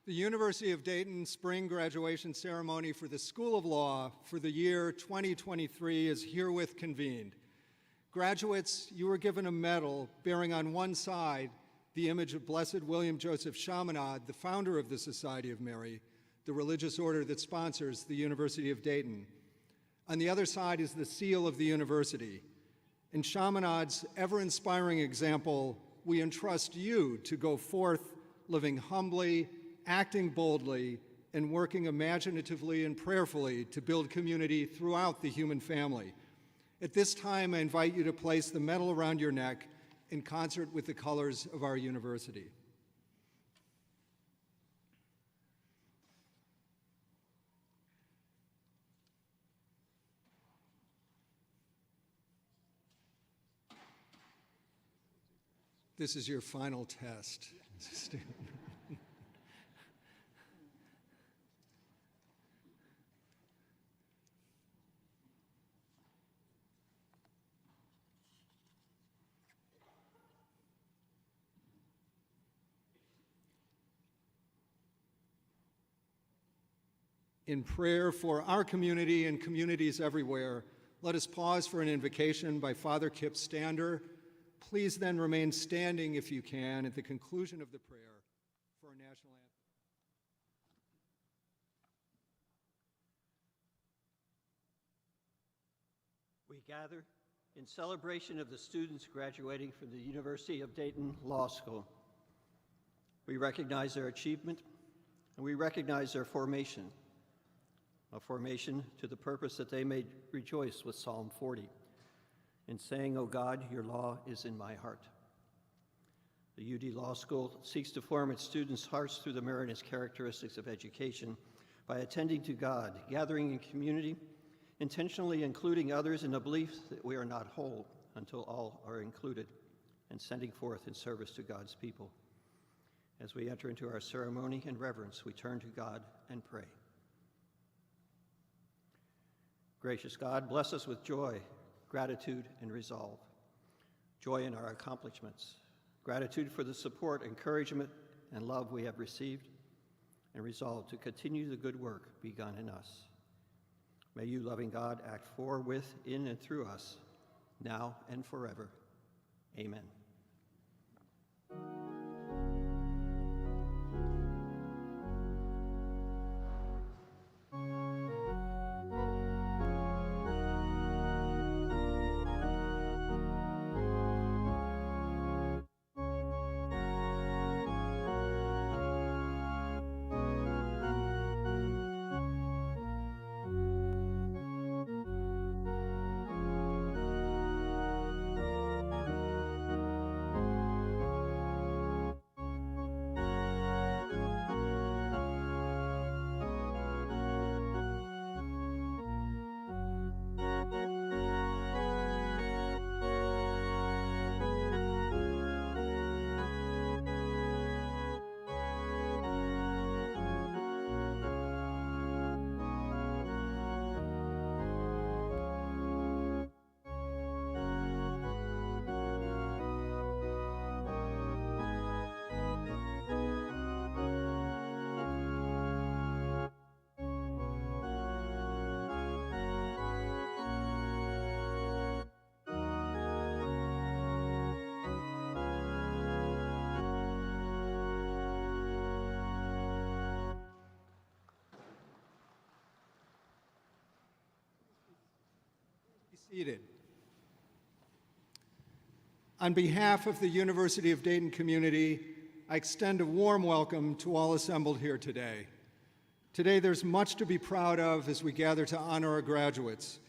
The University of Dayton Spring Graduation Ceremony for the School of Law for the year 2023 is herewith convened. Graduates, you were given a medal bearing on one side the image of Blessed William Joseph Chaminade, the founder of the Society of Mary, the religious order that sponsors the University of Dayton. On the other side is the seal of the university. In Chaminade's ever-inspiring example, we entrust you to go forth living humbly, acting boldly, and working imaginatively and prayerfully to build community throughout the human family. At this time, I invite you to place the medal around your neck in concert with the colors of our university. This is your final test. In prayer for our community and communities everywhere, let us pause for an invocation by Father Kip Stander. Please then remain standing if you can at the conclusion of the prayer for our national anthem. We gather in celebration of the students graduating from the University of Dayton Law School. We recognize their achievement, and we recognize their formation, a formation to the purpose that they may rejoice with Psalm 40, in saying, "O God, your law is in my heart." The UD Law School seeks to form its students' hearts through the merit characteristics of education by attending to God, gathering in community, intentionally including others in the belief that we are not whole until all are included, and sending forth in service to God's people. As we enter into our ceremony in reverence, we turn to God and pray. Gracious God, bless us with joy, gratitude, and resolve. Joy in our accomplishments, gratitude for the support, encouragement, and love we have received, and resolve to continue the good work begun in us. May you, loving God, act for, with, in, and through us, now and forever. Amen. Seated. On behalf of the University of Dayton community, I extend a warm welcome to all assembled here today. Today, there's much to be proud of as we gather to honor our graduates.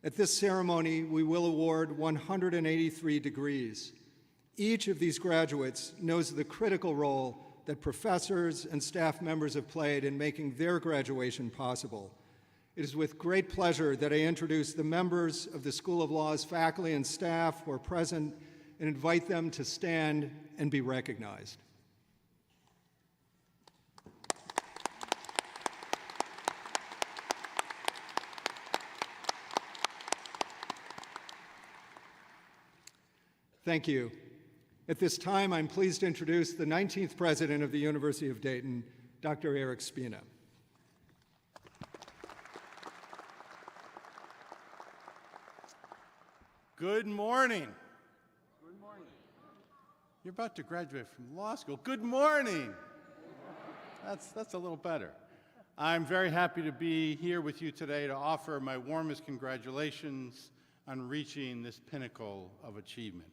At this ceremony, we will award 183 degrees. Each of these graduates knows the critical role that professors and staff members have played in making their graduation possible. It is with great pleasure that I introduce the members of the School of Law's faculty and staff who are present and invite them to stand and be recognized. Thank you. At this time, I'm pleased to introduce the 19th president of the University of Dayton, Dr. Eric Spina. Good morning. Good morning. You're about to graduate from law school. Good morning. That's a little better. I'm very happy to be here with you today to offer my warmest congratulations on reaching this pinnacle of achievement.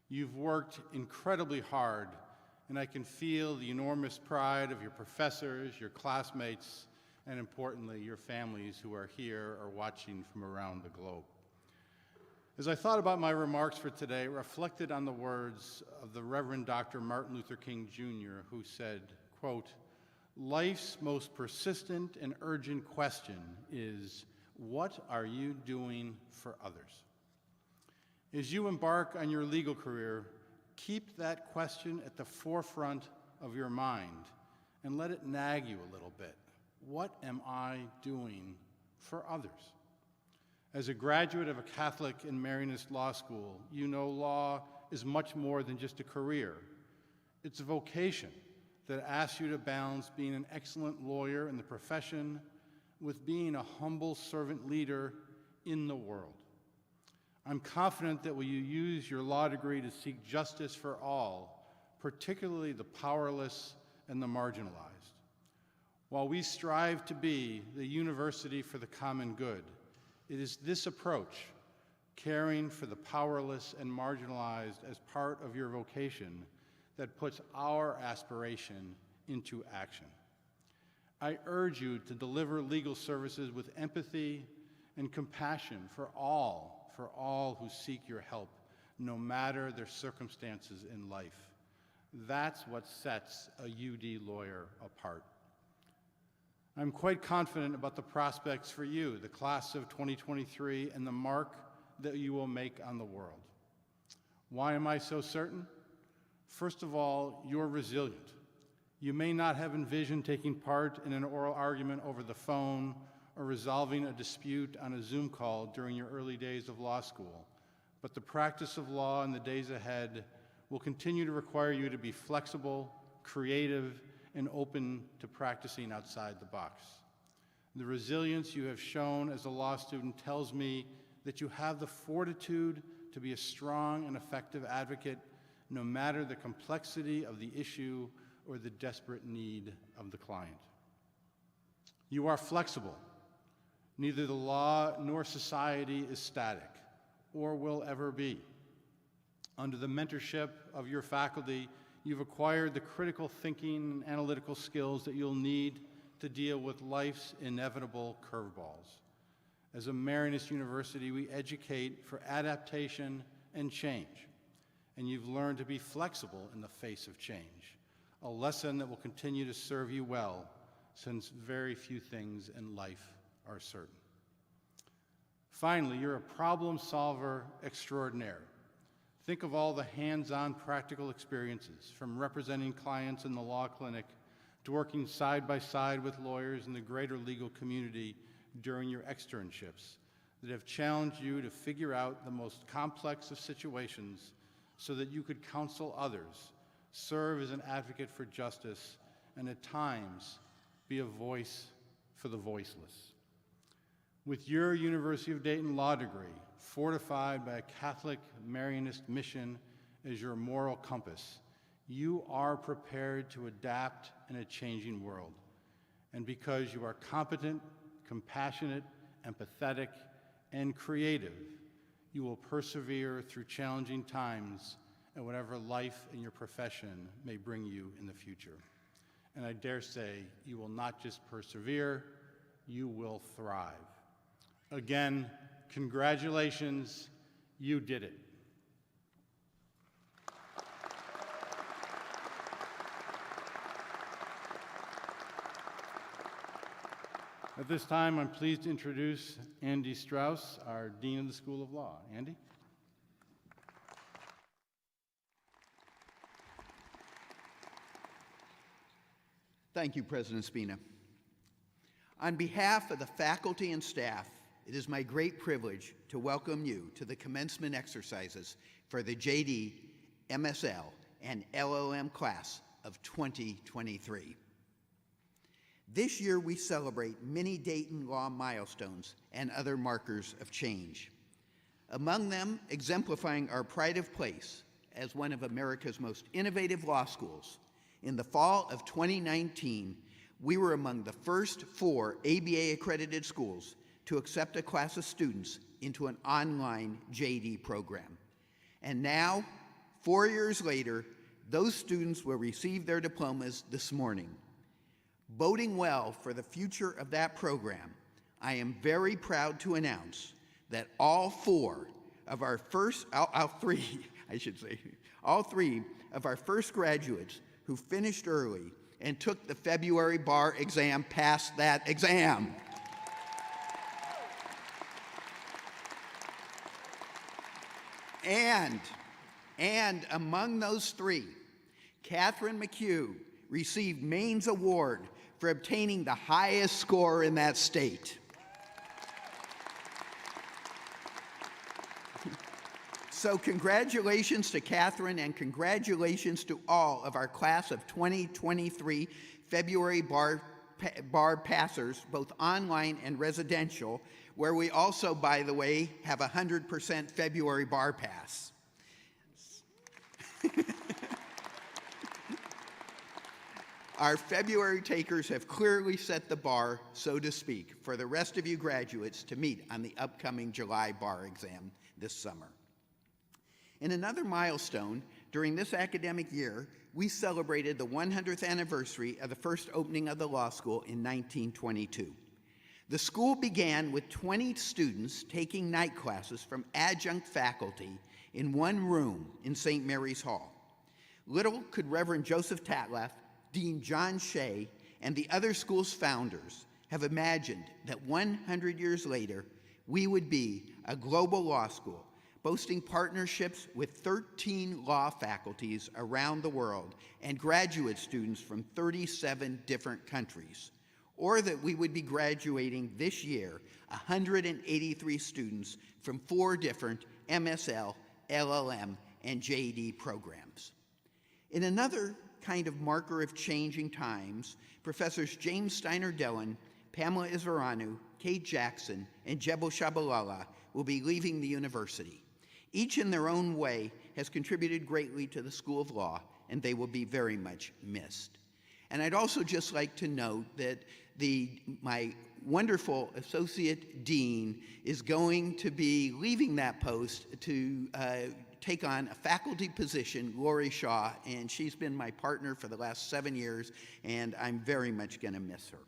You've worked incredibly hard, and I can feel the enormous pride of your professors, your classmates, and importantly, your families who are here or watching from around the globe. As I thought about my remarks for today, I reflected on the words of the Reverend Dr. Martin Luther King Jr., who said, quote, "Life's most persistent and urgent question is, what are you doing for others?" As you embark on your legal career, keep that question at the forefront of your mind and let it nag you a little bit. What am I doing for others? As a graduate of a Catholic and Marianist law school, you know law is much more than just a career. It's a vocation that asks you to balance being an excellent lawyer in the profession with being a humble servant leader in the world. I'm confident that will you use your law degree to seek justice for all, particularly the powerless and the marginalized. While we strive to be the university for the common good, it is this approach, caring for the powerless and marginalized as part of your vocation, that puts our aspiration into action. I urge you to deliver legal services with empathy and compassion for all who seek your help, no matter their circumstances in life. That's what sets a UD lawyer apart. I'm quite confident about the prospects for you, the class of 2023, and the mark that you will make on the world. Why am I so certain? First of all, you're resilient. You may not have envisioned taking part in an oral argument over the phone or resolving a dispute on a Zoom call during your early days of law school, but the practice of law in the days ahead will continue to require you to be flexible, creative, and open to practicing outside the box. The resilience you have shown as a law student tells me that you have the fortitude to be a strong and effective advocate, no matter the complexity of the issue or the desperate need of the client. You are flexible. Neither the law nor society is static, or will ever be. Under the mentorship of your faculty, you've acquired the critical thinking and analytical skills that you'll need to deal with life's inevitable curveballs. As a Marianist university, we educate for adaptation and change, and you've learned to be flexible in the face of change, a lesson that will continue to serve you well, since very few things in life are certain. Finally, you're a problem solver extraordinaire. Think of all the hands-on practical experiences, from representing clients in the law clinic to working side by side with lawyers in the greater legal community during your externships, that have challenged you to figure out the most complex of situations so that you could counsel others, serve as an advocate for justice, and at times be a voice for the voiceless. With your University of Dayton law degree, fortified by a Catholic Marianist mission as your moral compass, you are prepared to adapt in a changing world. And because you are competent, compassionate, empathetic, and creative, you will persevere through challenging times and whatever life and your profession may bring you in the future. And I dare say you will not just persevere, you will thrive. Again, congratulations, you did it. At this time, I'm pleased to introduce Andy Strauss, our Dean of the School of Law. Andy? Thank you, President Spina. On behalf of the faculty and staff, it is my great privilege to welcome you to the commencement exercises for the JD, MSL, and LLM class of 2023. This year we celebrate many Dayton law milestones and other markers of change. Among them, exemplifying our pride of place as one of America's most innovative law schools, in the fall of 2019, we were among the first 4 ABA-accredited schools to accept a class of students into an online JD program. And now, 4 years later, those students will receive their diplomas this morning. Boding well for the future of that program, I am very proud to announce that all 3 of our first graduates who finished early and took the February bar exam passed that exam. And among those 3, Catherine McHugh received Maine's award for obtaining the highest score in that state. So congratulations to Catherine, and congratulations to all of our class of 2023 February bar passers, both online and residential, where we also, by the way, have 100% February bar pass. Our February takers have clearly set the bar, so to speak, for the rest of you graduates to meet on the upcoming July bar exam this summer. In another milestone, during this academic year, we celebrated the 100th anniversary of the first opening of the law school in 1922. The school began with 20 students taking night classes from adjunct faculty in one room in St. Mary's Hall. Little could Reverend Joseph Tatlaff, Dean John Shea, and the other school's founders have imagined that 100 years later, we would be a global law school, boasting partnerships with 13 law faculties around the world and graduate students from 37 different countries, or that we would be graduating this year 183 students from 4 different MSL, LLM, and JD programs. In another kind of marker of changing times, Professors James Steiner Dillon, Pamela Isvaranu, Kate Jackson, and Jebel Shabalala will be leaving the university. Each in their own way has contributed greatly to the School of Law, and they will be very much missed. And I'd also just like to note that my wonderful associate dean is going to be leaving that post to take on a faculty position, Lori Shaw, and she's been my partner for the last 7 years, and I'm very much going to miss her.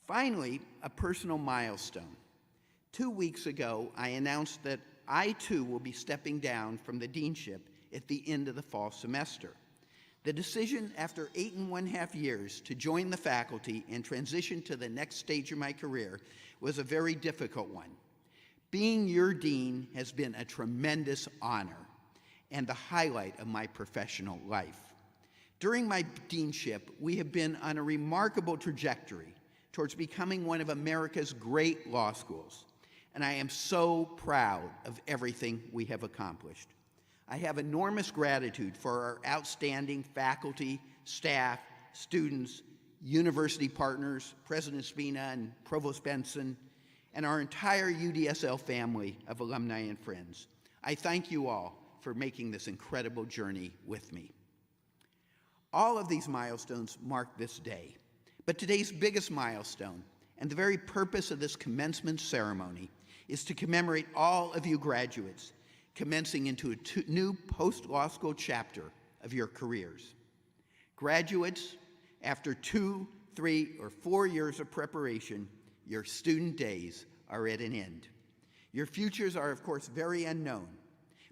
Finally, a personal milestone. 2 weeks ago, I announced that I too will be stepping down from the deanship at the end of the fall semester. The decision after 8.5 years to join the faculty and transition to the next stage of my career was a very difficult one. Being your dean has been a tremendous honor and the highlight of my professional life. During my deanship, we have been on a remarkable trajectory towards becoming one of America's great law schools, and I am so proud of everything we have accomplished. I have enormous gratitude for our outstanding faculty, staff, students, university partners, President Spina and Provost Benson, and our entire UDSL family of alumni and friends. I thank you all for making this incredible journey with me. All of these milestones mark this day, but today's biggest milestone, and the very purpose of this commencement ceremony, is to commemorate all of you graduates commencing into a new post-law school chapter of your careers. Graduates, after 2, 3, or 4 years of preparation, your student days are at an end. Your futures are, of course, very unknown,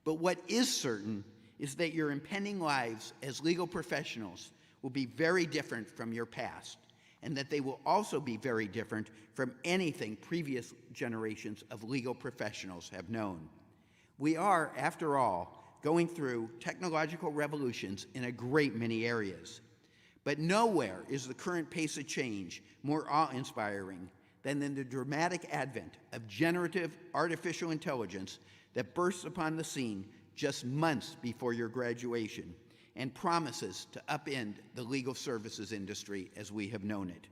but what is certain is that your impending lives as legal professionals will be very different from your past, and that they will also be very different from anything previous generations of legal professionals have known. We are, after all, going through technological revolutions in a great many areas. But nowhere is the current pace of change more awe-inspiring than in the dramatic advent of generative artificial intelligence that bursts upon the scene just months before your graduation and promises to upend the legal services industry as we have known it.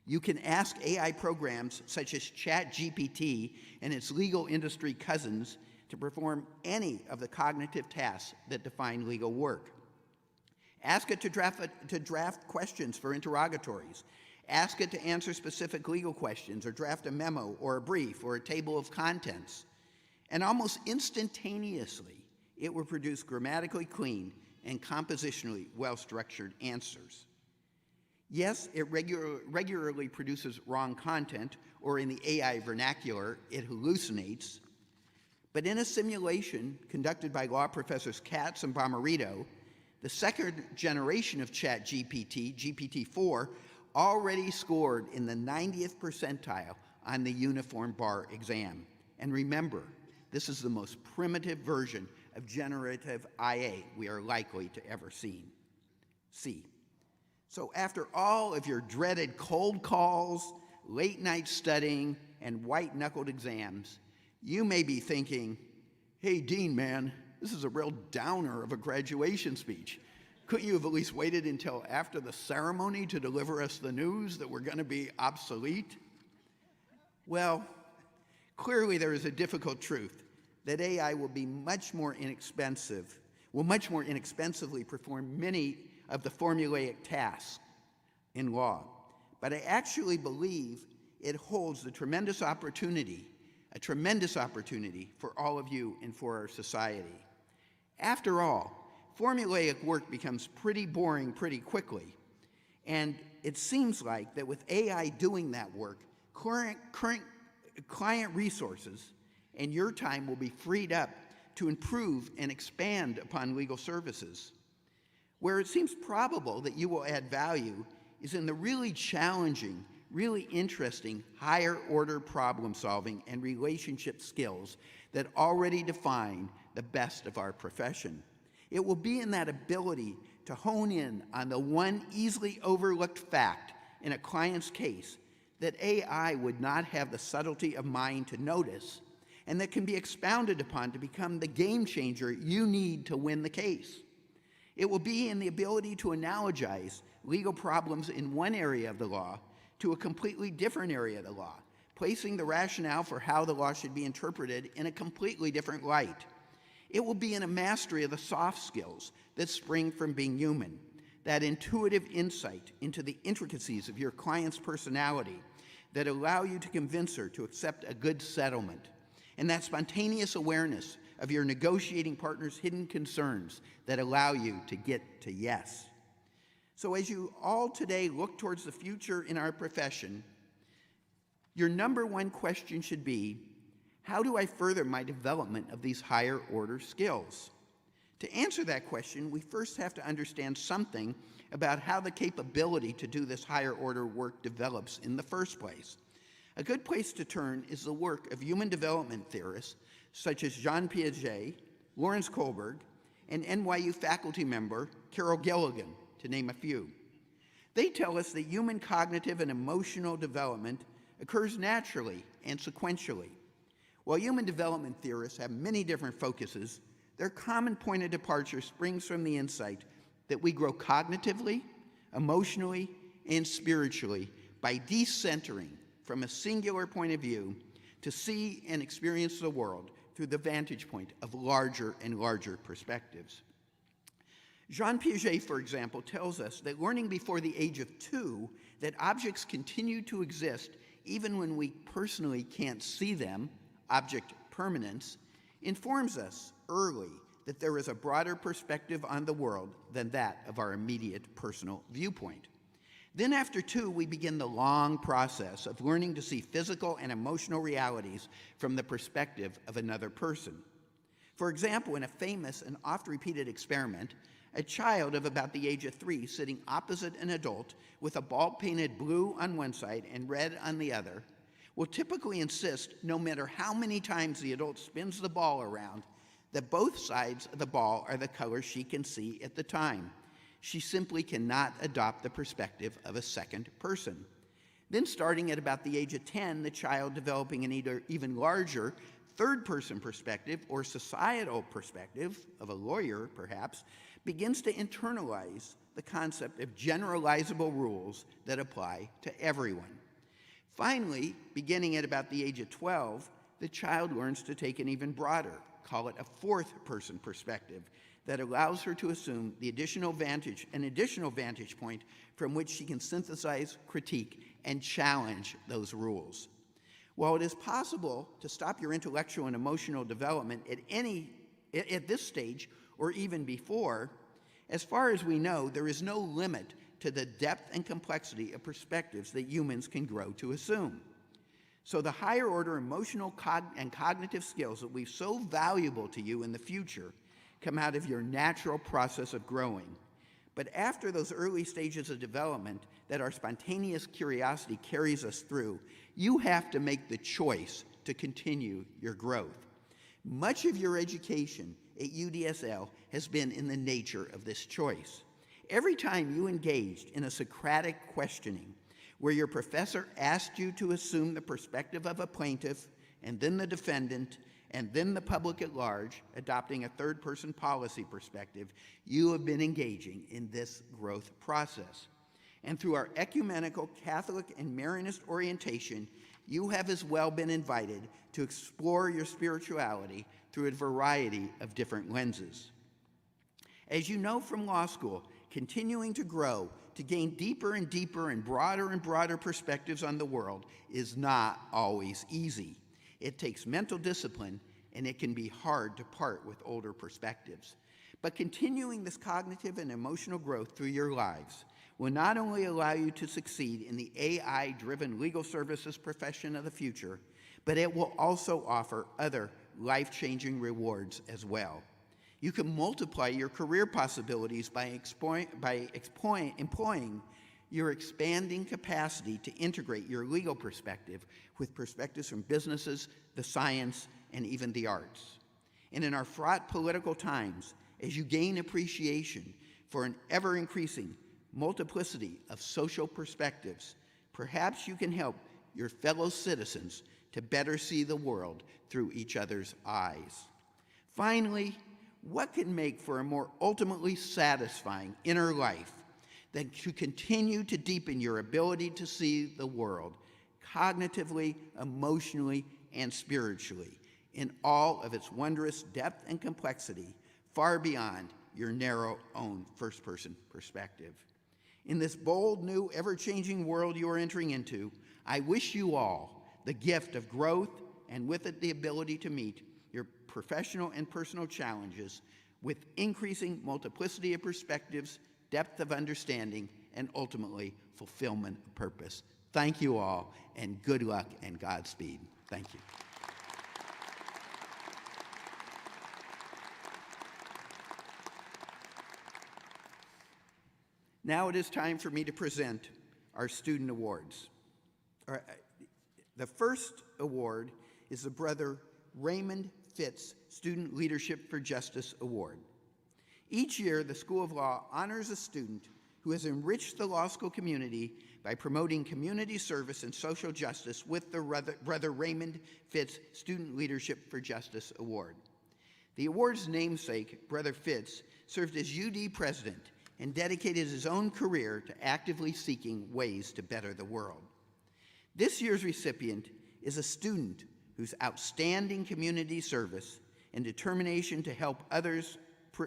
You can ask AI programs such as ChatGPT and its legal industry cousins to perform any of the cognitive tasks that define legal work. Ask it to draft questions for interrogatories. Ask it to answer specific legal questions or draft a memo or a brief or a table of contents. And almost instantaneously, it will produce grammatically clean and compositionally well-structured answers. Yes, it regularly produces wrong content, or in the AI vernacular, it hallucinates. But in a simulation conducted by law professors Katz and Bomarito, the second generation of ChatGPT, GPT-4, already scored in the 90th percentile on the Uniform Bar exam. And remember, this is the most primitive version of generative IA we are likely to ever see. So after all of your dreaded cold calls, late night studying, and white-knuckled exams, you may be thinking, hey, Dean, man, this is a real downer of a graduation speech. Couldn't you have at least waited until after the ceremony to deliver us the news that we're going to be obsolete? Well, clearly there is a difficult truth that AI will much more inexpensively perform many of the formulaic tasks in law. But I actually believe it holds a tremendous opportunity for all of you and for our society. After all, formulaic work becomes pretty boring pretty quickly, and it seems like that with AI doing that work, current client resources and your time will be freed up to improve and expand upon legal services. Where it seems probable that you will add value is in the really challenging, really interesting, higher order problem solving and relationship skills that already define the best of our profession. It will be in that ability to hone in on the one easily overlooked fact in a client's case that AI would not have the subtlety of mind to notice, and that can be expounded upon to become the game changer you need to win the case. It will be in the ability to analogize legal problems in one area of the law to a completely different area of the law, placing the rationale for how the law should be interpreted in a completely different light. It will be in a mastery of the soft skills that spring from being human, that intuitive insight into the intricacies of your client's personality that allow you to convince her to accept a good settlement, and that spontaneous awareness of your negotiating partner's hidden concerns that allow you to get to yes. So as you all today look towards the future in our profession, your number one question should be, how do I further my development of these higher order skills? To answer that question, we first have to understand something about how the capability to do this higher order work develops in the first place. A good place to turn is the work of human development theorists such as Jean Piaget, Lawrence Kohlberg, and NYU faculty member Carol Gilligan, to name a few. They tell us that human cognitive and emotional development occurs naturally and sequentially. While human development theorists have many different focuses, their common point of departure springs from the insight that we grow cognitively, emotionally, and spiritually by decentering from a singular point of view to see and experience the world through the vantage point of larger and larger perspectives. Jean Piaget, for example, tells us that learning before the age of 2 that objects continue to exist even when we personally can't see them, object permanence, informs us early that there is a broader perspective on the world than that of our immediate personal viewpoint. Then after 2, we begin the long process of learning to see physical and emotional realities from the perspective of another person. For example, in a famous and oft-repeated experiment, a child of about the age of 3 sitting opposite an adult with a ball painted blue on one side and red on the other will typically insist, no matter how many times the adult spins the ball around, that both sides of the ball are the color she can see at the time. She simply cannot adopt the perspective of a second person. Then starting at about the age of 10, the child developing an even larger third-person perspective, or societal perspective, of a lawyer perhaps, begins to internalize the concept of generalizable rules that apply to everyone. Finally, beginning at about the age of 12, the child learns to take an even broader, call it a fourth-person perspective, that allows her to assume an additional vantage point from which she can synthesize, critique, and challenge those rules. While it is possible to stop your intellectual and emotional development at this stage or even before, as far as we know, there is no limit to the depth and complexity of perspectives that humans can grow to assume. So the higher order emotional and cognitive skills that will be so valuable to you in the future come out of your natural process of growing. But after those early stages of development that our spontaneous curiosity carries us through, you have to make the choice to continue your growth. Much of your education at UDSL has been in the nature of this choice. Every time you engaged in a Socratic questioning, where your professor asked you to assume the perspective of a plaintiff, and then the defendant, and then the public at large, adopting a third-person policy perspective, you have been engaging in this growth process. And through our ecumenical Catholic and Marianist orientation, you have as well been invited to explore your spirituality through a variety of different lenses. As you know from law school, continuing to grow, to gain deeper and deeper and broader perspectives on the world is not always easy. It takes mental discipline, and it can be hard to part with older perspectives. But continuing this cognitive and emotional growth through your lives will not only allow you to succeed in the AI-driven legal services profession of the future, but it will also offer other life-changing rewards as well. You can multiply your career possibilities by employing your expanding capacity to integrate your legal perspective with perspectives from businesses, the science, and even the arts. And in our fraught political times, as you gain appreciation for an ever-increasing multiplicity of social perspectives, perhaps you can help your fellow citizens to better see the world through each other's eyes. Finally, what can make for a more ultimately satisfying inner life than to continue to deepen your ability to see the world cognitively, emotionally, and spiritually in all of its wondrous depth and complexity, far beyond your narrow own first-person perspective? In this bold, new, ever-changing world you are entering into, I wish you all the gift of growth, and with it the ability to meet your professional and personal challenges with increasing multiplicity of perspectives, depth of understanding, and ultimately fulfillment of purpose. Thank you all, and good luck and Godspeed. Thank you. Now it is time for me to present our student awards. The first award is the Brother Raymond Fitz Student Leadership for Justice Award. Each year, the School of Law honors a student who has enriched the law school community by promoting community service and social justice with the Brother Raymond Fitz Student Leadership for Justice Award. The award's namesake, Brother Fitz, served as UD president and dedicated his own career to actively seeking ways to better the world. This year's recipient is a student whose outstanding community service and determination to help others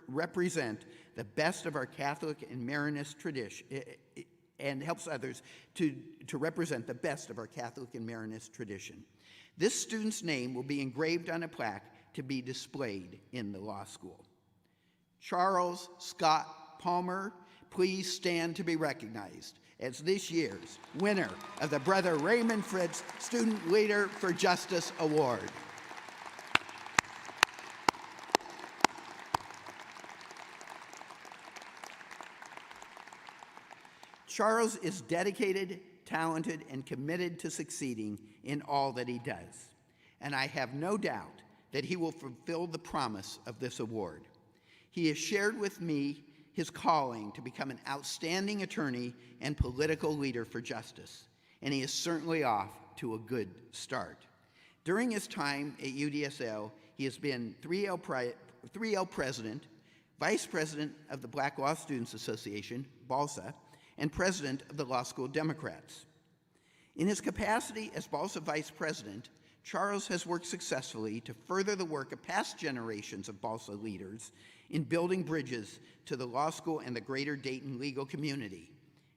represent the best of our Catholic and Marianist tradition, and helps others to represent the best of our Catholic and Marianist tradition. This student's name will be engraved on a plaque to be displayed in the law school. Charles Scott Palmer, please stand to be recognized as this year's winner of the Brother Raymond Fitz Student Leader for Justice Award. Charles is dedicated, talented, and committed to succeeding in all that he does, and I have no doubt that he will fulfill the promise of this award. He has shared with me his calling to become an outstanding attorney and political leader for justice, and he is certainly off to a good start. During his time at UDSL, he has been 3L president, vice president of the Black Law Students Association, BALSA, and president of the Law School Democrats. In his capacity as BALSA vice president, Charles has worked successfully to further the work of past generations of BALSA leaders in building bridges to the law school and the greater Dayton legal community,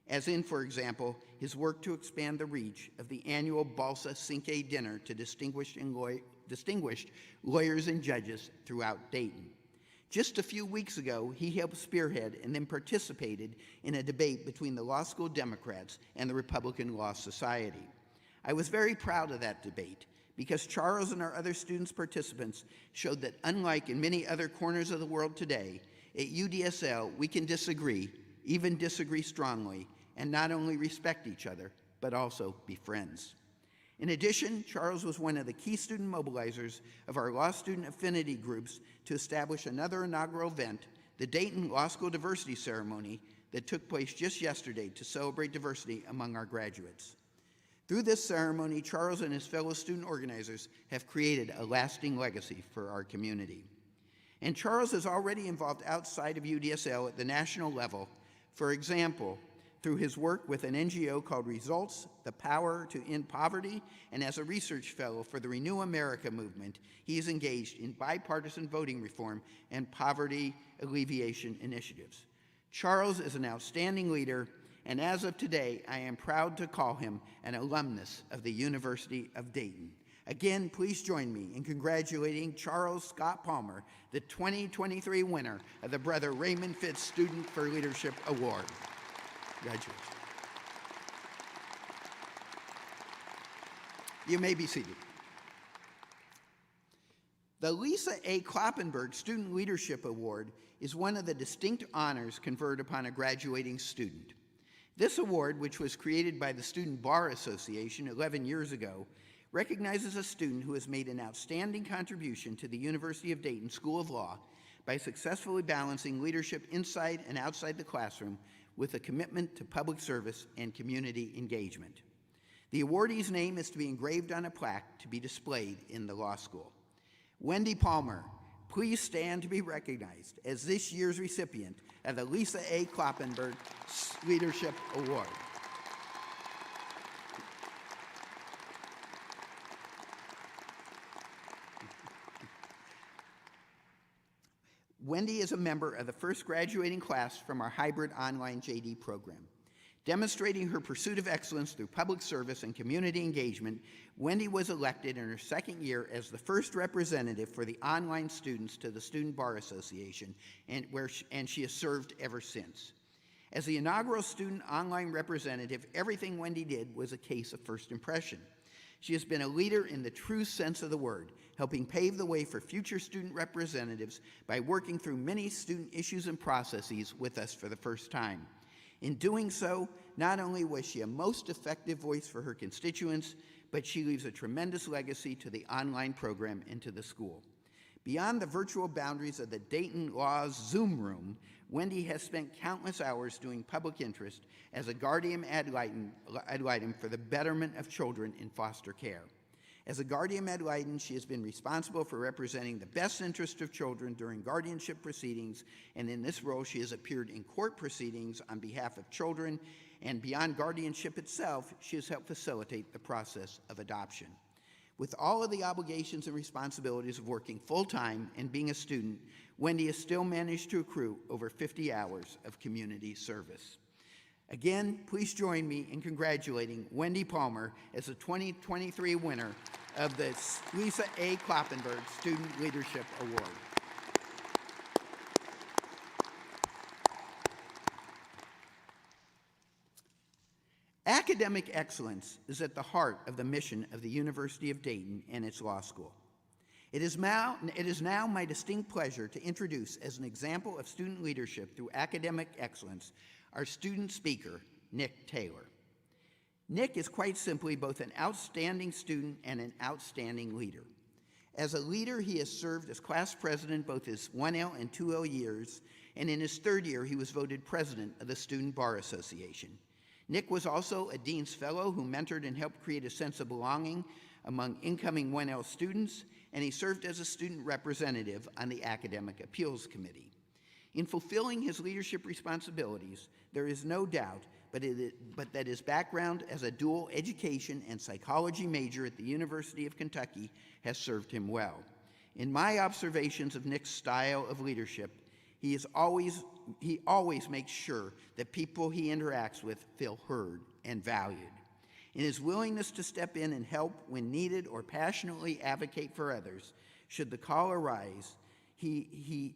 as in, for example, his work to expand the reach of the annual BALSA Cinque dinner to distinguished lawyers and judges throughout Dayton. Just a few weeks ago, he helped spearhead and then participated in a debate between the Law School Democrats and the Republican Law Society. I was very proud of that debate because Charles and our other students participants showed that unlike in many other corners of the world today, at UDSL we can disagree, even disagree strongly, and not only respect each other, but also be friends. In addition, Charles was one of the key student mobilizers of our law student affinity groups to establish another inaugural event, the Dayton Law School Diversity Ceremony, that took place just yesterday to celebrate diversity among our graduates. Through this ceremony, Charles and his fellow student organizers have created a lasting legacy for our community. And Charles is already involved outside of UDSL at the national level. For example, through his work with an NGO called Results, the Power to End Poverty, and as a research fellow for the Renew America movement, he is engaged in bipartisan voting reform and poverty alleviation initiatives. Charles is an outstanding leader, and as of today, I am proud to call him an alumnus of the University of Dayton. Again, please join me in congratulating Charles Scott Palmer, the 2023 winner of the Brother Raymond Fitz Student for Leadership Award. Congratulations. You may be seated. The Lisa A. Kloppenberg Student Leadership Award is one of the distinct honors conferred upon a graduating student. This award, which was created by the Student Bar Association 11 years ago, recognizes a student who has made an outstanding contribution to the University of Dayton School of Law by successfully balancing leadership inside and outside the classroom with a commitment to public service and community engagement. The awardee's name is to be engraved on a plaque to be displayed in the law school. Wendy Palmer, please stand to be recognized as this year's recipient of the Lisa A. Kloppenberg Leadership Award. Wendy is a member of the first graduating class from our hybrid online JD program. Demonstrating her pursuit of excellence through public service and community engagement, Wendy was elected in her second year as the first representative for the online students to the Student Bar Association, and she has served ever since. As the inaugural student online representative, everything Wendy did was a case of first impression. She has been a leader in the true sense of the word, helping pave the way for future student representatives by working through many student issues and processes with us for the first time. In doing so, not only was she a most effective voice for her constituents, but she leaves a tremendous legacy to the online program and to the school. Beyond the virtual boundaries of the Dayton Law's Zoom room, Wendy has spent countless hours doing public interest as a guardian ad litem for the betterment of children in foster care. As a guardian ad litem, she has been responsible for representing the best interest of children during guardianship proceedings, and in this role she has appeared in court proceedings on behalf of children, and beyond guardianship itself, she has helped facilitate the process of adoption. With all of the obligations and responsibilities of working full-time and being a student, Wendy has still managed to accrue over 50 hours of community service. Again, please join me in congratulating Wendy Palmer as the 2023 winner of the Lisa A. Kloppenberg Student Leadership Award. Academic excellence is at the heart of the mission of the University of Dayton and its law school. It is now my distinct pleasure to introduce, as an example of student leadership through academic excellence, our student speaker, Nick Taylor. Nick is quite simply both an outstanding student and an outstanding leader. As a leader, he has served as class president both his 1L and 2L years, and in his third year, he was voted president of the Student Bar Association. Nick was also a Dean's Fellow who mentored and helped create a sense of belonging among incoming 1L students, and he served as a student representative on the Academic Appeals Committee. In fulfilling his leadership responsibilities, there is no doubt but that his background as a dual education and psychology major at the University of Kentucky has served him well. In my observations of Nick's style of leadership, he always makes sure that people he interacts with feel heard and valued. In his willingness to step in and help when needed or passionately advocate for others, should the call arise, he's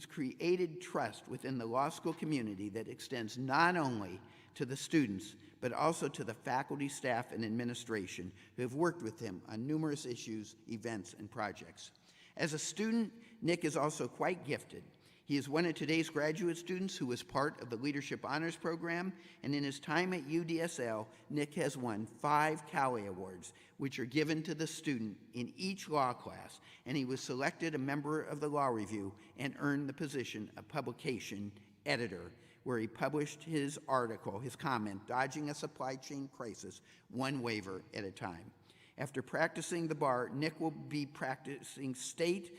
created trust within the law school community that extends not only to the students, but also to the faculty, staff, and administration who have worked with him on numerous issues, events, and projects. As a student, Nick is also quite gifted. He is one of today's graduate students who was part of the Leadership Honors Program, and in his time at UDSL, Nick has won 5 Cowley Awards, which are given to the student in each law class, and he was selected a member of the Law Review and earned the position of publication editor, where he published his article, his comment, Dodging a Supply Chain Crisis, One Waiver at a Time. After passing the bar, Nick will be practicing state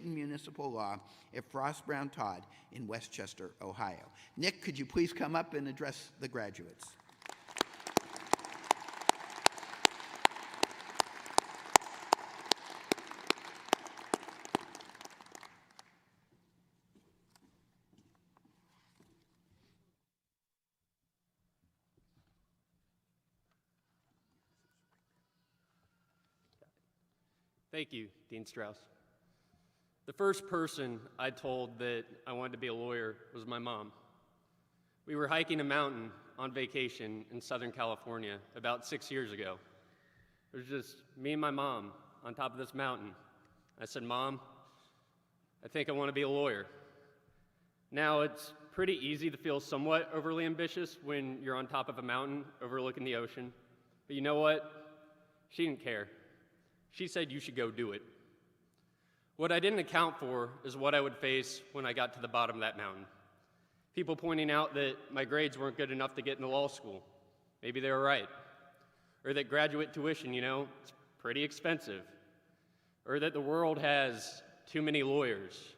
and municipal law at Frost Brown Todd in Westchester, Ohio. Nick, could you please come up and address the graduates? Thank you, Dean Strauss. The first person I told that I wanted to be a lawyer was my mom. We were hiking a mountain on vacation in Southern California about 6 years ago. It was just me and my mom on top of this mountain. I said, "Mom, I think I want to be a lawyer." Now, it's pretty easy to feel somewhat overly ambitious when you're on top of a mountain overlooking the ocean. But you know what? She didn't care. She said, "You should go do it." What I didn't account for is what I would face when I got to the bottom of that mountain. People pointing out that my grades weren't good enough to get into law school. Maybe they were right. Or that graduate tuition, it's pretty expensive. Or that the world has too many lawyers.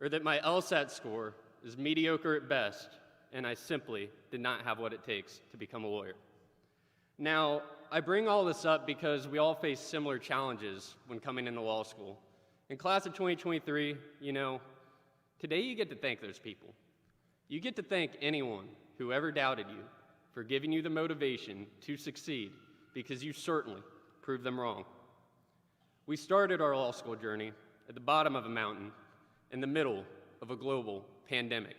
Or that my LSAT score is mediocre at best, and I simply did not have what it takes to become a lawyer. Now, I bring all this up because we all face similar challenges when coming into law school. In class of 2023, today you get to thank those people. You get to thank anyone who ever doubted you for giving you the motivation to succeed, because you certainly proved them wrong. We started our law school journey at the bottom of a mountain in the middle of a global pandemic.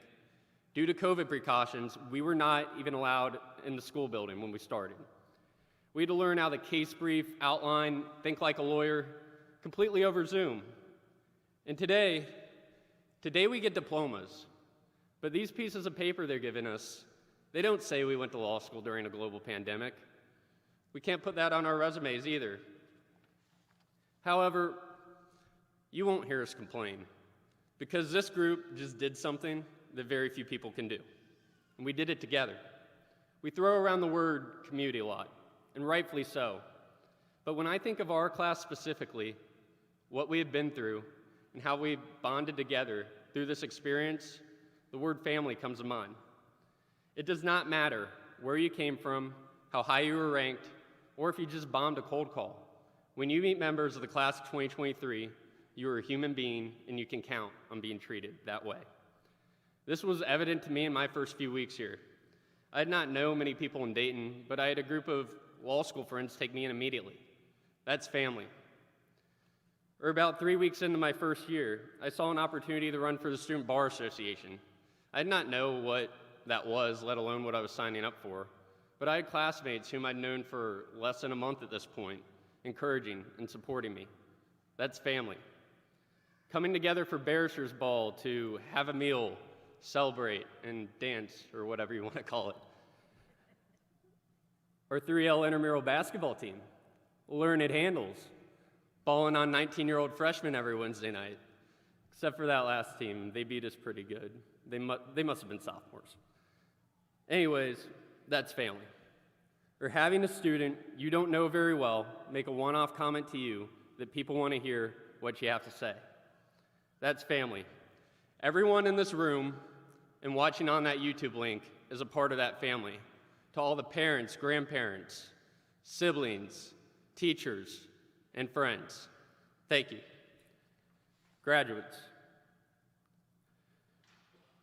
Due to COVID precautions, we were not even allowed in the school building when we started. We had to learn how to case brief, outline, think like a lawyer, completely over Zoom. And today we get diplomas. But these pieces of paper they're giving us, they don't say we went to law school during a global pandemic. We can't put that on our resumes either. However, you won't hear us complain, because this group just did something that very few people can do. And we did it together. We throw around the word community a lot, and rightfully so. But when I think of our class specifically, what we have been through, and how we've bonded together through this experience, the word family comes to mind. It does not matter where you came from, how high you were ranked, or if you just bombed a cold call. When you meet members of the class of 2023, you are a human being, and you can count on being treated that way. This was evident to me in my first few weeks here. I did not know many people in Dayton, but I had a group of law school friends take me in immediately. That's family. Or about 3 weeks into my first year, I saw an opportunity to run for the Student Bar Association. I did not know what that was, let alone what I was signing up for, but I had classmates whom I'd known for less than a month at this point, encouraging and supporting me. That's family. Coming together for Barrister's Ball to have a meal, celebrate, and dance, or whatever you want to call it. Our 3L intramural basketball team, learn it handles, balling on 19-year-old freshmen every Wednesday night. Except for that last team, they beat us pretty good. They must have been sophomores. Anyways, that's family. or having a student you don't know very well make a one-off comment to you that people want to hear what you have to say. That's family. Everyone in this room and watching on that YouTube link is a part of that family. To all the parents, grandparents, siblings, teachers, and friends, thank you. Graduates,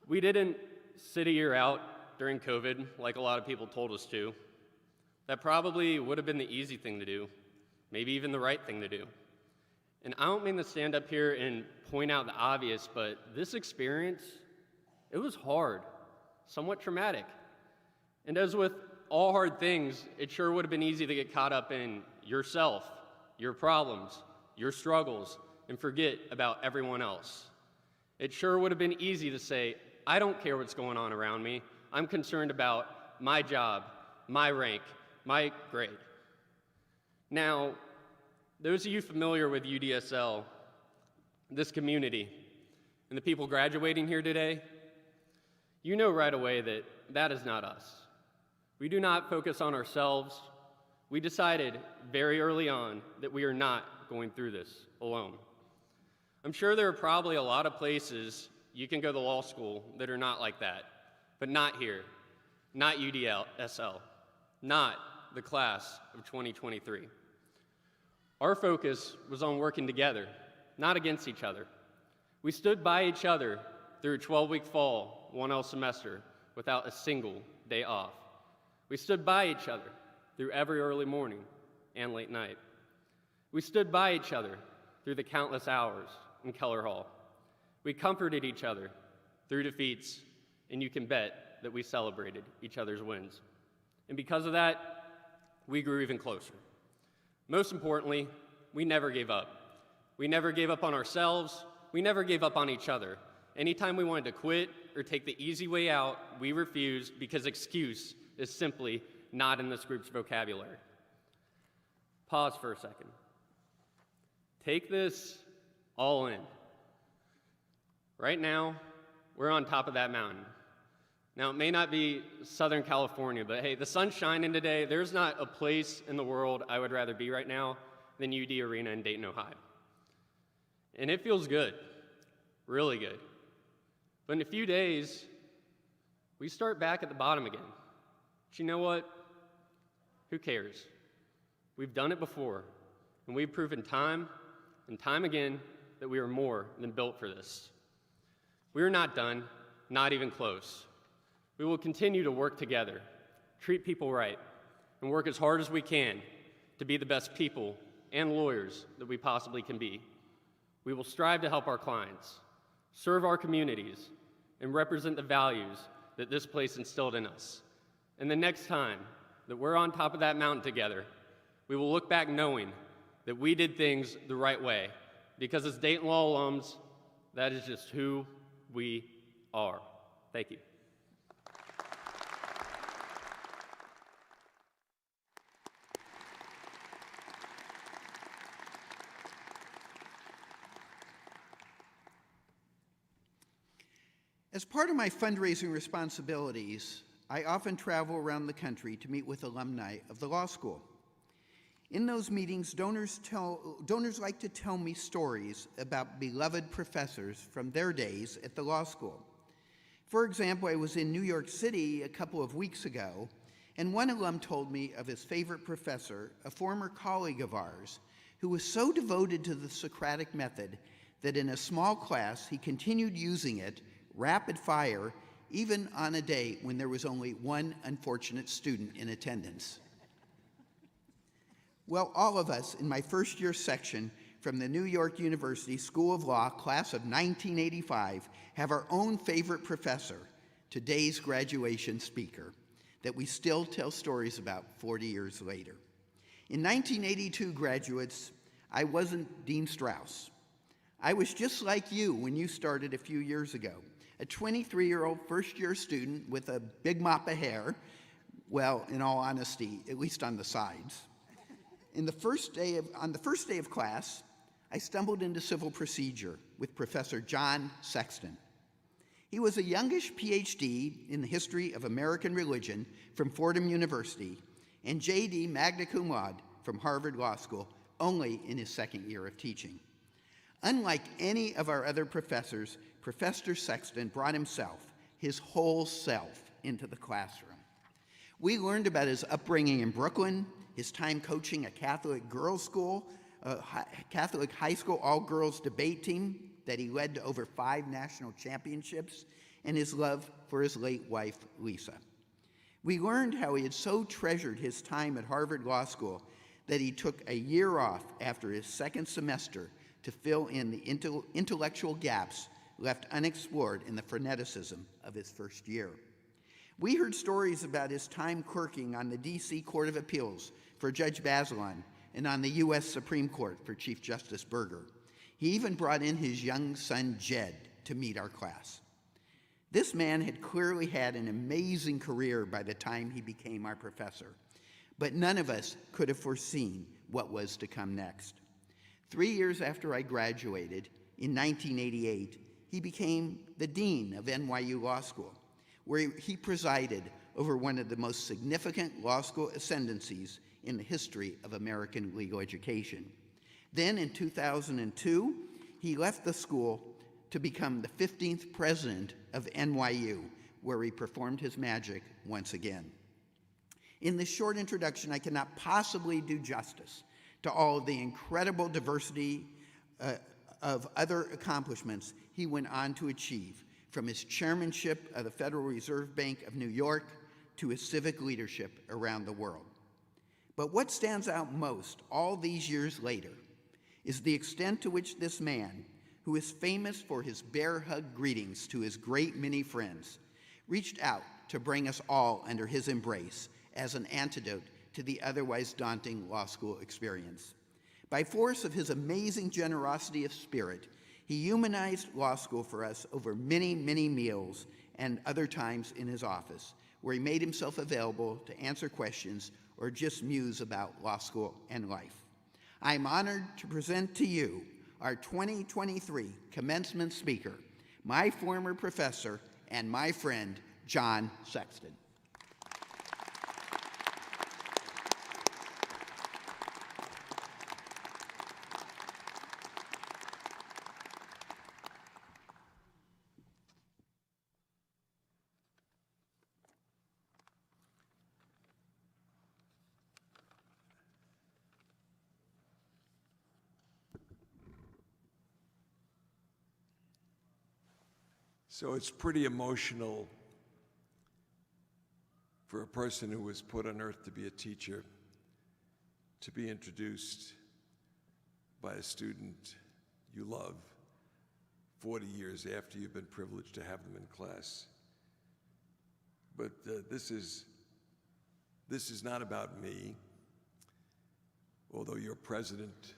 we didn't sit a year out during COVID like a lot of people told us to. That probably would have been the easy thing to do, maybe even the right thing to do. And I don't mean to stand up here and point out the obvious, but this experience, it was hard, somewhat traumatic. And as with all hard things, it sure would have been easy to get caught up in yourself, your problems, your struggles, and forget about everyone else. It sure would have been easy to say, I don't care what's going on around me. I'm concerned about my job, my rank, my grade. Now, those of you familiar with UDSL, this community, and the people graduating here today, you know right away that that is not us. We do not focus on ourselves. We decided very early on that we are not going through this alone. I'm sure there are probably a lot of places you can go to law school that are not like that, but not here, not UDSL, not the class of 2023. Our focus was on working together, not against each other. We stood by each other through a 12-week fall 1L semester without a single day off. We stood by each other through every early morning and late night. We stood by each other through the countless hours in Keller Hall. We comforted each other through defeats, and you can bet that we celebrated each other's wins. And because of that, we grew even closer. Most importantly, we never gave up. We never gave up on ourselves. We never gave up on each other. Anytime we wanted to quit or take the easy way out, we refused because excuse is simply not in this group's vocabulary. Pause for a second. Take this all in. Right now, we're on top of that mountain. Now, it may not be Southern California, but hey, the sun's shining today. There's not a place in the world I would rather be right now than UD Arena in Dayton, Ohio. And it feels good, really good. But in a few days, we start back at the bottom again. But you know what? Who cares? We've done it before, and we've proven time and time again that we are more than built for this. We are not done, not even close. We will continue to work together, treat people right, and work as hard as we can to be the best people and lawyers that we possibly can be. We will strive to help our clients, serve our communities, and represent the values that this place instilled in us. And the next time that we're on top of that mountain together, we will look back knowing that we did things the right way, because as Dayton Law alums, that is just who we are. Thank you. As part of my fundraising responsibilities, I often travel around the country to meet with alumni of the law school. In those meetings, donors like to tell me stories about beloved professors from their days at the law school. For example, I was in New York City a couple of weeks ago, and one alum told me of his favorite professor, a former colleague of ours, who was so devoted to the Socratic method that in a small class he continued using it rapid fire, even on a day when there was only one unfortunate student in attendance. Well, all of us in my first year section from the New York University School of Law, class of 1985, have our own favorite professor, today's graduation speaker, that we still tell stories about 40 years later. In 1982, graduates, I wasn't Dean Strauss. I was just like you when you started a few years ago, a 23-year-old first-year student with a big mop of hair, well, in all honesty, at least on the sides. On the first day of class, I stumbled into civil procedure with Professor John Sexton. He was a youngish PhD in the history of American religion from Fordham University and J.D. magna cum laude from Harvard Law School only in his second year of teaching. Unlike any of our other professors, Professor Sexton brought himself, his whole self, into the classroom. We learned about his upbringing in Brooklyn, his time coaching a Catholic girls' school, Catholic high school all-girls debate team that he led to over 5 national championships, and his love for his late wife, Lisa. We learned how he had so treasured his time at Harvard Law School that he took a year off after his second semester to fill in the intellectual gaps left unexplored in the freneticism of his first year. We heard stories about his time clerking on the D.C. Court of Appeals for Judge Bazelon and on the U.S. Supreme Court for Chief Justice Burger. He even brought in his young son, Jed, to meet our class. This man had clearly had an amazing career by the time he became our professor, but none of us could have foreseen what was to come next. 3 years after I graduated, in 1988, he became the dean of NYU Law School, where he presided over one of the most significant law school ascendancies in the history of American legal education. Then in 2002, he left the school to become the 15th president of NYU, where he performed his magic once again. In this short introduction, I cannot possibly do justice to all of the incredible diversity of other accomplishments he went on to achieve, from his chairmanship of the Federal Reserve Bank of New York to his civic leadership around the world. But what stands out most all these years later is the extent to which this man, who is famous for his bear hug greetings to his great many friends, reached out to bring us all under his embrace as an antidote to the otherwise daunting law school experience. By force of his amazing generosity of spirit, he humanized law school for us over many, many meals and other times in his office, where he made himself available to answer questions or just muse about law school and life. I'm honored to present to you our 2023 commencement speaker, my former professor and my friend, John Sexton. So it's pretty emotional for a person who was put on earth to be a teacher to be introduced by a student you love 40 years after you've been privileged to have them in class. But this is not about me, although your president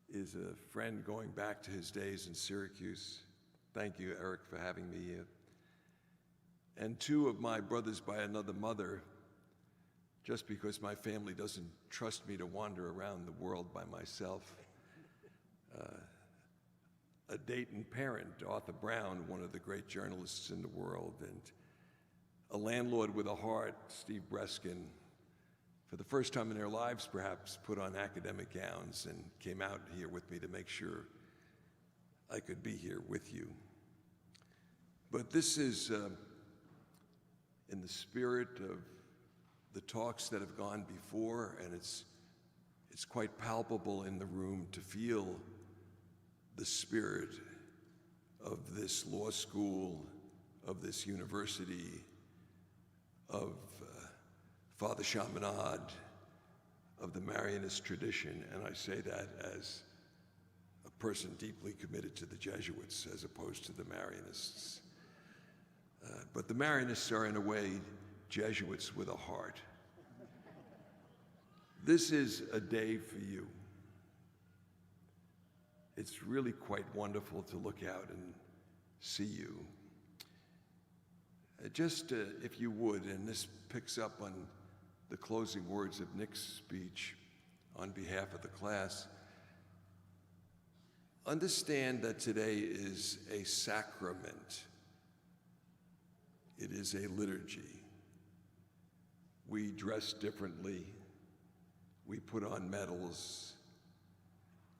is a friend going back to his days in Syracuse. Thank you, Eric, for having me here. And 2 of my brothers by another mother, just because my family doesn't trust me to wander around the world by myself. A Dayton parent, Arthur Brown, one of the great journalists in the world, and a landlord with a heart, Steve Breskin, for the first time in their lives perhaps, put on academic gowns and came out here with me to make sure I could be here with you. But this is in the spirit of the talks that have gone before, and it's quite palpable in the room to feel the spirit of this law school, of this university, of Father Chaminade, of the Marianist tradition, and I say that as person deeply committed to the Jesuits as opposed to the Marianists. But the Marianists are, in a way, Jesuits with a heart. This is a day for you. It's really quite wonderful to look out and see you. Just, if you would, and this picks up on the closing words of Nick's speech on behalf of the class, understand that today is a sacrament. It is a liturgy. We dress differently. We put on medals.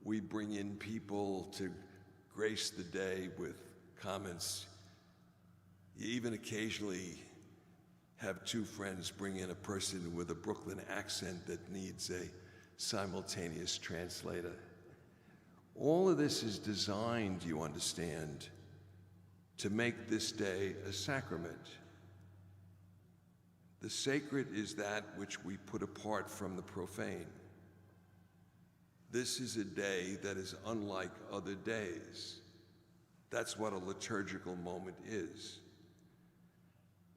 We bring in people to grace the day with comments. You even occasionally have two friends bring in a person with a Brooklyn accent that needs a simultaneous translator. All of this is designed, you understand, to make this day a sacrament. The sacred is that which we put apart from the profane. This is a day that is unlike other days. That's what a liturgical moment is.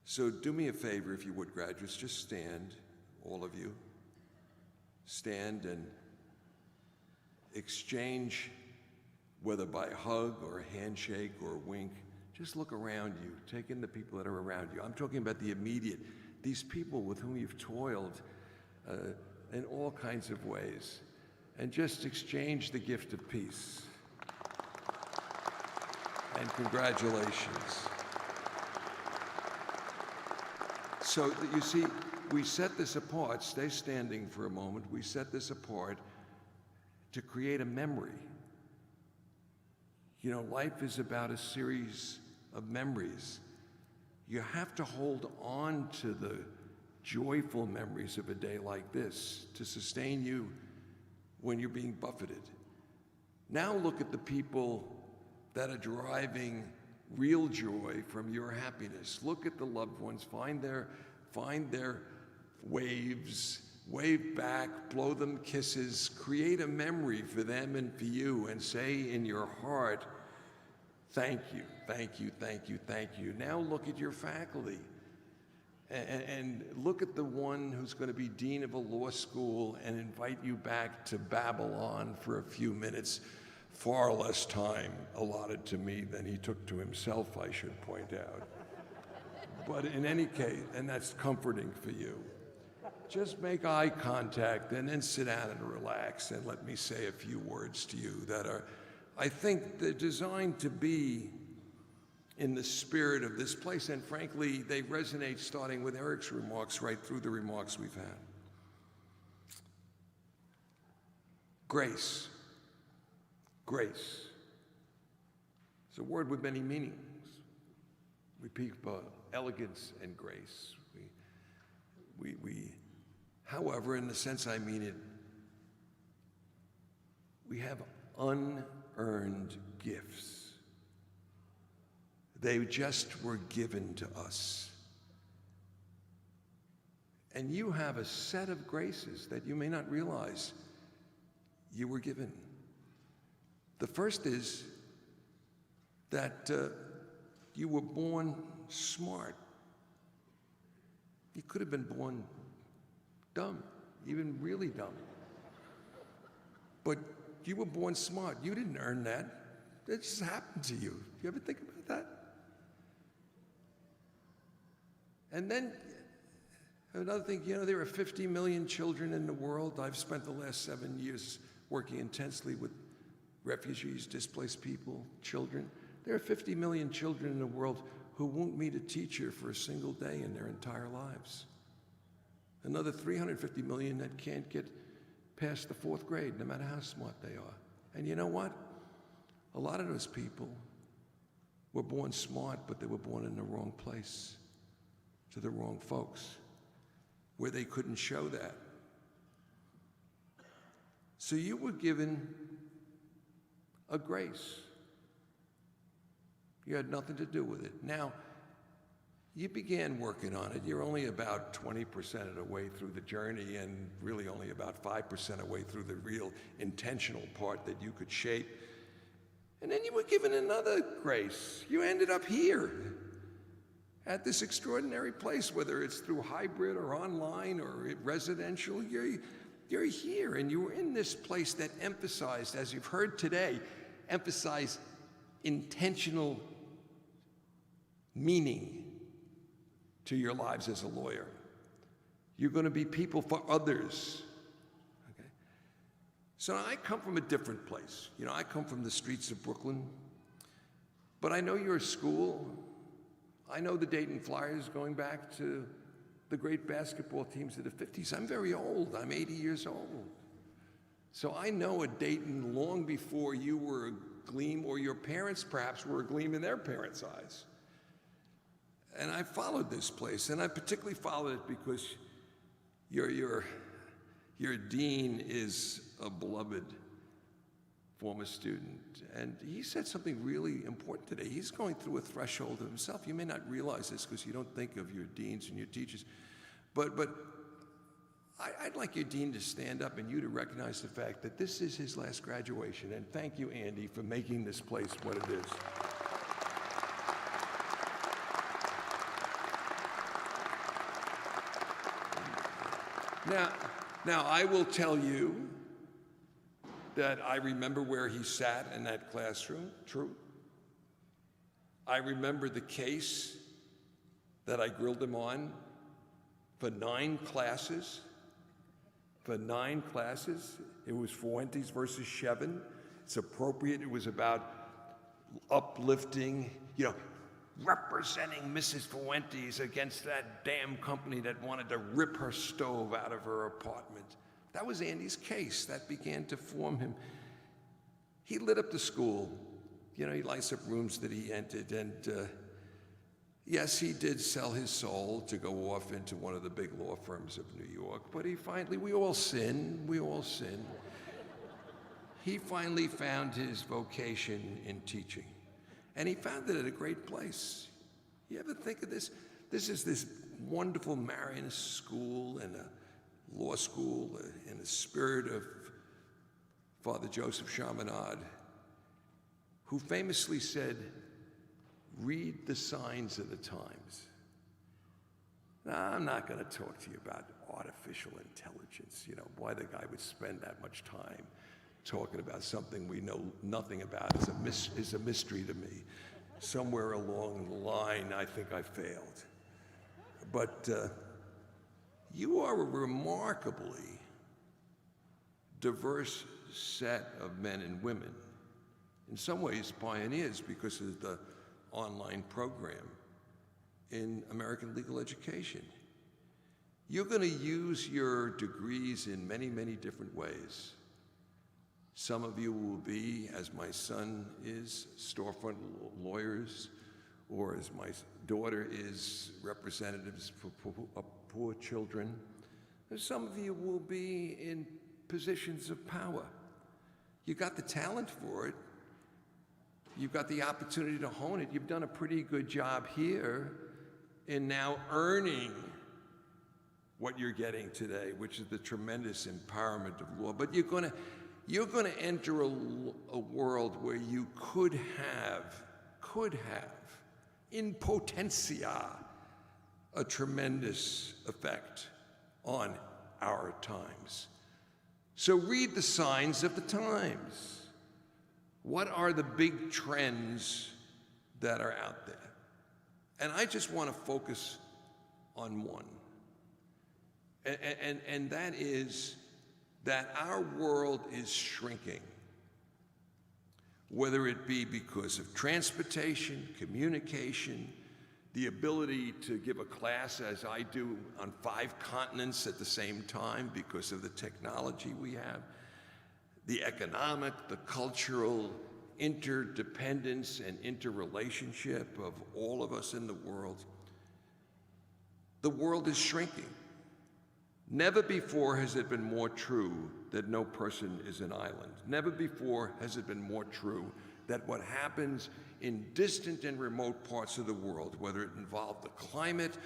So do me a favor, if you would, graduates, just stand, all of you. Stand and exchange, whether by hug or a handshake or a wink. Just look around you, take in the people that are around you. I'm talking about the immediate, these people with whom you've toiled in all kinds of ways. And just exchange the gift of peace. And congratulations. So you see, we set this apart, stay standing for a moment, we set this apart to create a memory. You know, life is about a series of memories. You have to hold on to the joyful memories of a day like this to sustain you when you're being buffeted. Now look at the people that are deriving real joy from your happiness. Look at the loved ones, find their waves, wave back, blow them kisses, create a memory for them and for you, and say in your heart, thank you, thank you, thank you, thank you. Now look at your faculty. And look at the one who's going to be dean of a law school and invite you back to Babylon for a few minutes. Far less time allotted to me than he took to himself, I should point out. But in any case, and that's comforting for you, just make eye contact and then sit down and relax and let me say a few words to you that are, I think, they're designed to be in the spirit of this place, and frankly, they resonate starting with Eric's remarks right through the remarks we've had. Grace. Grace. It's a word with many meanings. We speak about elegance and grace. However, in the sense I mean it, we have unearned gifts. They just were given to us. And you have a set of graces that you may not realize you were given. The first is that you were born smart. You could have been born dumb, even really dumb. But you were born smart. You didn't earn that. It just happened to you. You ever think about that? And then another thing, you know, there are 50 million children in the world. I've spent the last 7 years working intensely with refugees, displaced people, children. There are 50 million children in the world who won't meet a teacher for a single day in their entire lives. Another 350 million that can't get past the 4th grade, no matter how smart they are. And you know what? A lot of those people were born smart, but they were born in the wrong place, to the wrong folks, where they couldn't show that. So you were given a grace. You had nothing to do with it. Now, you began working on it. You're only about 20% of the way through the journey, and really only about 5% of the way through the real intentional part that you could shape. And then you were given another grace. You ended up here at this extraordinary place, whether it's through hybrid or online or residential. You're here, and you were in this place that emphasized, as you've heard today, emphasized intentional meaning to your lives as a lawyer. You're going to be people for others. Okay? So I come from a different place. You know, I come from the streets of Brooklyn, but I know your school. I know the Dayton Flyers going back to the great basketball teams of the 50s. I'm very old. I'm 80 years old. So I know a Dayton long before you were a gleam, or your parents perhaps were a gleam in their parents' eyes. And I followed this place, and I particularly followed it because your dean is a beloved former student, and he said something really important today. He's going through a threshold of himself. You may not realize this because you don't think of your deans and your teachers, but I'd like your dean to stand up and you to recognize the fact that this is his last graduation, and thank you, Andy, for making this place what it is. Now, I will tell you that I remember where he sat in that classroom, true. I remember the case that I grilled him on for 9 classes. For 9 classes. It was Fuentes versus Shevin. It's appropriate. It was about uplifting, representing Mrs. Fuentes against that damn company that wanted to rip her stove out of her apartment. That was Andy's case. That began to form him. He lit up the school. He lights up rooms that he entered. And yes, he did sell his soul to go off into one of the big law firms of New York. But we all sin. He finally found his vocation in teaching. And he found it at a great place. You ever think of this? This is this wonderful Marianist school and a law school in the spirit of Father Joseph Chaminade, who famously said, read the signs of the times. Now, I'm not going to talk to you about artificial intelligence, why the guy would spend that much time talking about something we know nothing about is a mystery to me. Somewhere along the line, I think I failed. But you are a remarkably diverse set of men and women. In some ways, pioneers because of the online program in American legal education. You're going to use your degrees in many, many different ways. Some of you will be, as my son is, storefront lawyers, or as my daughter is, representatives for poor children. Some of you will be in positions of power. You got the talent for it. You've got the opportunity to hone it. You've done a pretty good job here in now earning what you're getting today, which is the tremendous empowerment of law. But you're going to enter a world where you could have, in potentia, a tremendous effect on our times. So read the signs of the times. What are the big trends that are out there? And I just want to focus on one. And that is that our world is shrinking, whether it be because of transportation, communication, the ability to give a class as I do on 5 continents at the same time because of the technology we have, the economic, the cultural interdependence and interrelationship of all of us in the world. The world is shrinking. Never before has it been more true that no person is an island. Never before has it been more true that what happens in distant and remote parts of the world, whether it involved the climate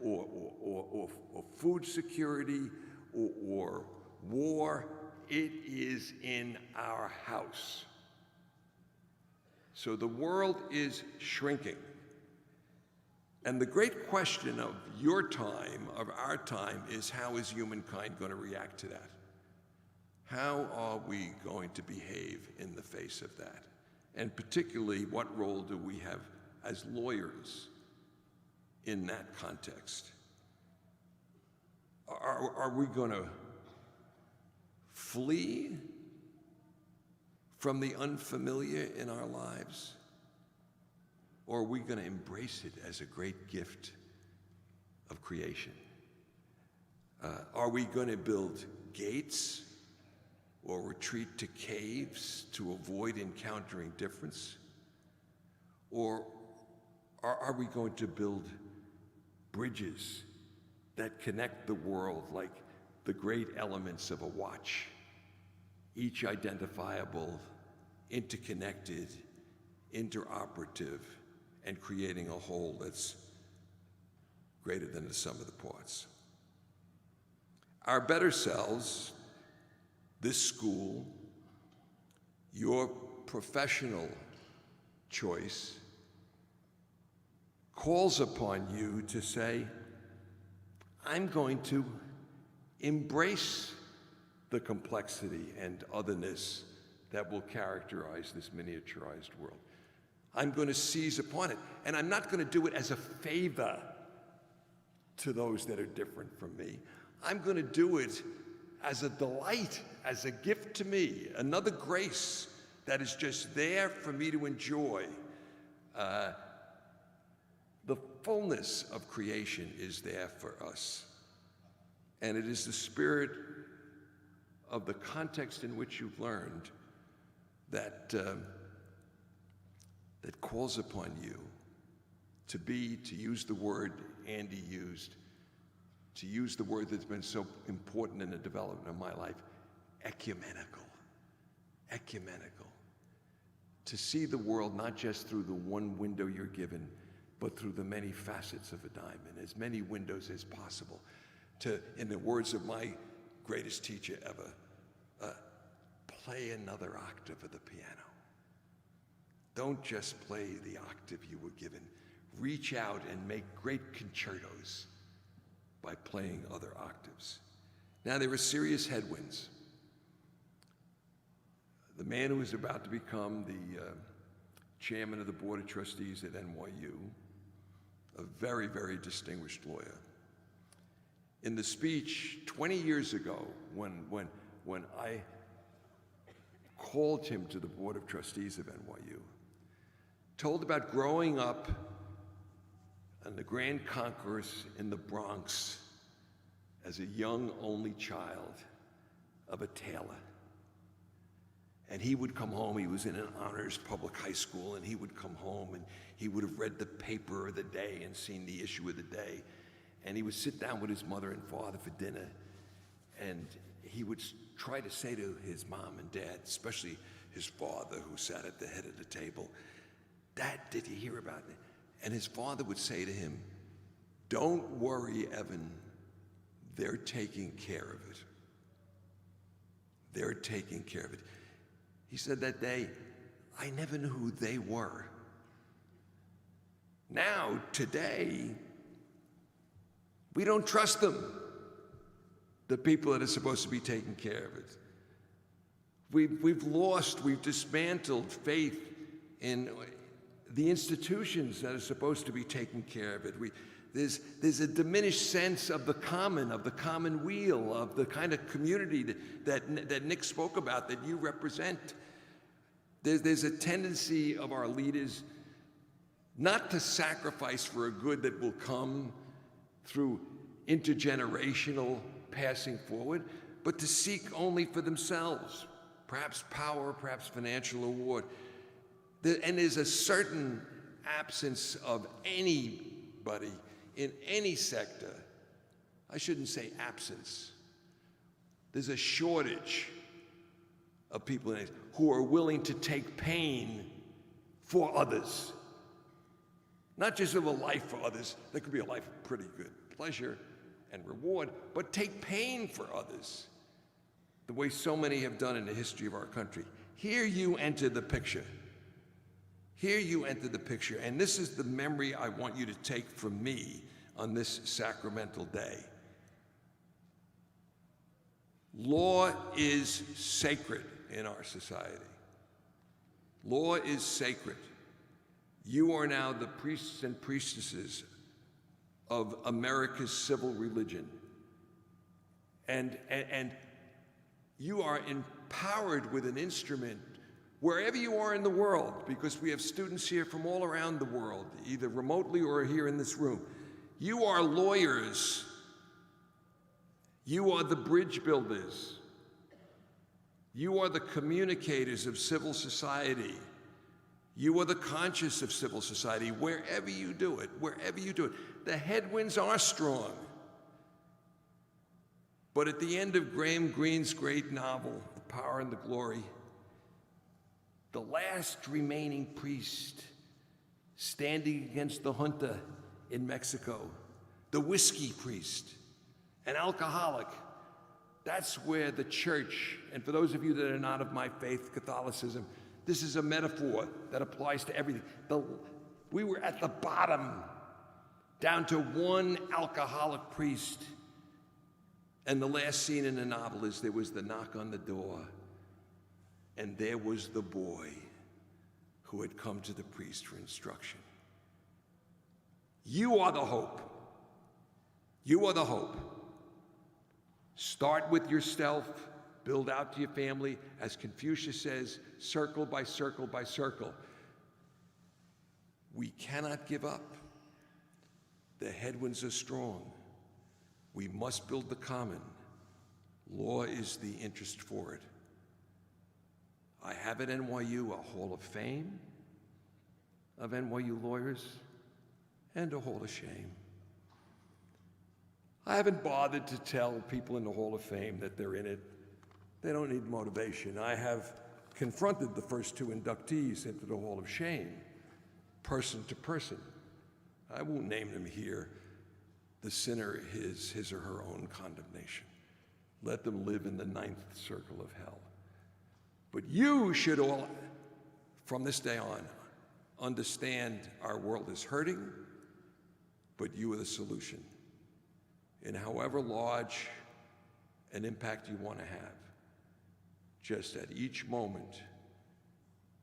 or food security or war, it is in our house. So the world is shrinking. And the great question of your time, of our time, is how is humankind going to react to that? How are we going to behave in the face of that? And particularly, what role do we have as lawyers in that context? Are we going to flee from the unfamiliar in our lives? Or are we going to embrace it as a great gift of creation? Are we going to build gates or retreat to caves to avoid encountering difference? Or are we going to build bridges that connect the world like the great elements of a watch, each identifiable, interconnected, interoperative, and creating a whole that's greater than the sum of the parts? Our better selves, this school, your professional choice, calls upon you to say, I'm going to embrace the complexity and otherness that will characterize this miniaturized world. I'm going to seize upon it, and I'm not going to do it as a favor to those that are different from me. I'm going to do it as a delight, as a gift to me, another grace that is just there for me to enjoy. The fullness of creation is there for us. And it is the spirit of the context in which you've learned that calls upon you to be, to use the word Andy used, to use the word that's been so important in the development of my life, ecumenical. Ecumenical. To see the world not just through the one window you're given, but through the many facets of a diamond, as many windows as possible. To, in the words of my greatest teacher ever, play another octave of the piano. Don't just play the octave you were given. Reach out and make great concertos by playing other octaves. Now, there are serious headwinds. The man who is about to become the chairman of the Board of Trustees at NYU, a very, very distinguished lawyer. In the speech 20 years ago, when I called him to the Board of Trustees of NYU, told about growing up in the Grand Concourse in the Bronx as a young only child of a tailor. And he would come home, he was in an honors public high school, and he would come home and he would have read the paper of the day and seen the issue of the day. And he would sit down with his mother and father for dinner, and he would try to say to his mom and dad, especially his father who sat at the head of the table, "Dad, did you hear about it?" And his father would say to him, "Don't worry, Evan, they're taking care of it. They're taking care of it." He said that day, I never knew who they were. Now, today, we don't trust them, the people that are supposed to be taking care of it. We've dismantled faith in the institutions that are supposed to be taking care of it. There's a diminished sense of the common weal, of the kind of community that Nick spoke about, that you represent. There's a tendency of our leaders not to sacrifice for a good that will come through intergenerational passing forward, but to seek only for themselves, perhaps power, perhaps financial reward. And there's a certain absence of anybody in any sector. I shouldn't say absence. There's a shortage of people who are willing to take pain for others. Not just live a life for others. That could be a life of pretty good pleasure and reward, but take pain for others, the way so many have done in the history of our country. Here you enter the picture. Here you enter the picture, and this is the memory I want you to take from me on this sacramental day. Law is sacred in our society. Law is sacred. You are now the priests and priestesses of America's civil religion. And you are empowered with an instrument wherever you are in the world, because we have students here from all around the world, either remotely or here in this room. You are lawyers You are the bridge builders. You are the communicators of civil society. You are the conscience of civil society, wherever you do it, wherever you do it. The headwinds are strong. But at the end of Graham Greene's great novel, The Power and the Glory, the last remaining priest standing against the junta in Mexico, the whiskey priest, an alcoholic, that's where the church, and for those of you that are not of my faith, Catholicism, this is a metaphor that applies to everything. We were at the bottom, down to one alcoholic priest. And the last scene in the novel is there was the knock on the door, and there was the boy who had come to the priest for instruction. You are the hope. You are the hope. Start with yourself, build out to your family. As Confucius says, circle by circle by circle. We cannot give up. The headwinds are strong. We must build the common. Law is the interest for it. I have at NYU a Hall of Fame of NYU lawyers and a Hall of Shame. I haven't bothered to tell people in the Hall of Fame that they're in it. They don't need motivation. I have confronted the first two inductees into the Hall of Shame, person to person. I won't name them here. The sinner is his or her own condemnation. Let them live in the ninth circle of hell. But you should all, from this day on, understand our world is hurting, but you are the solution. In however large an impact you want to have, just at each moment,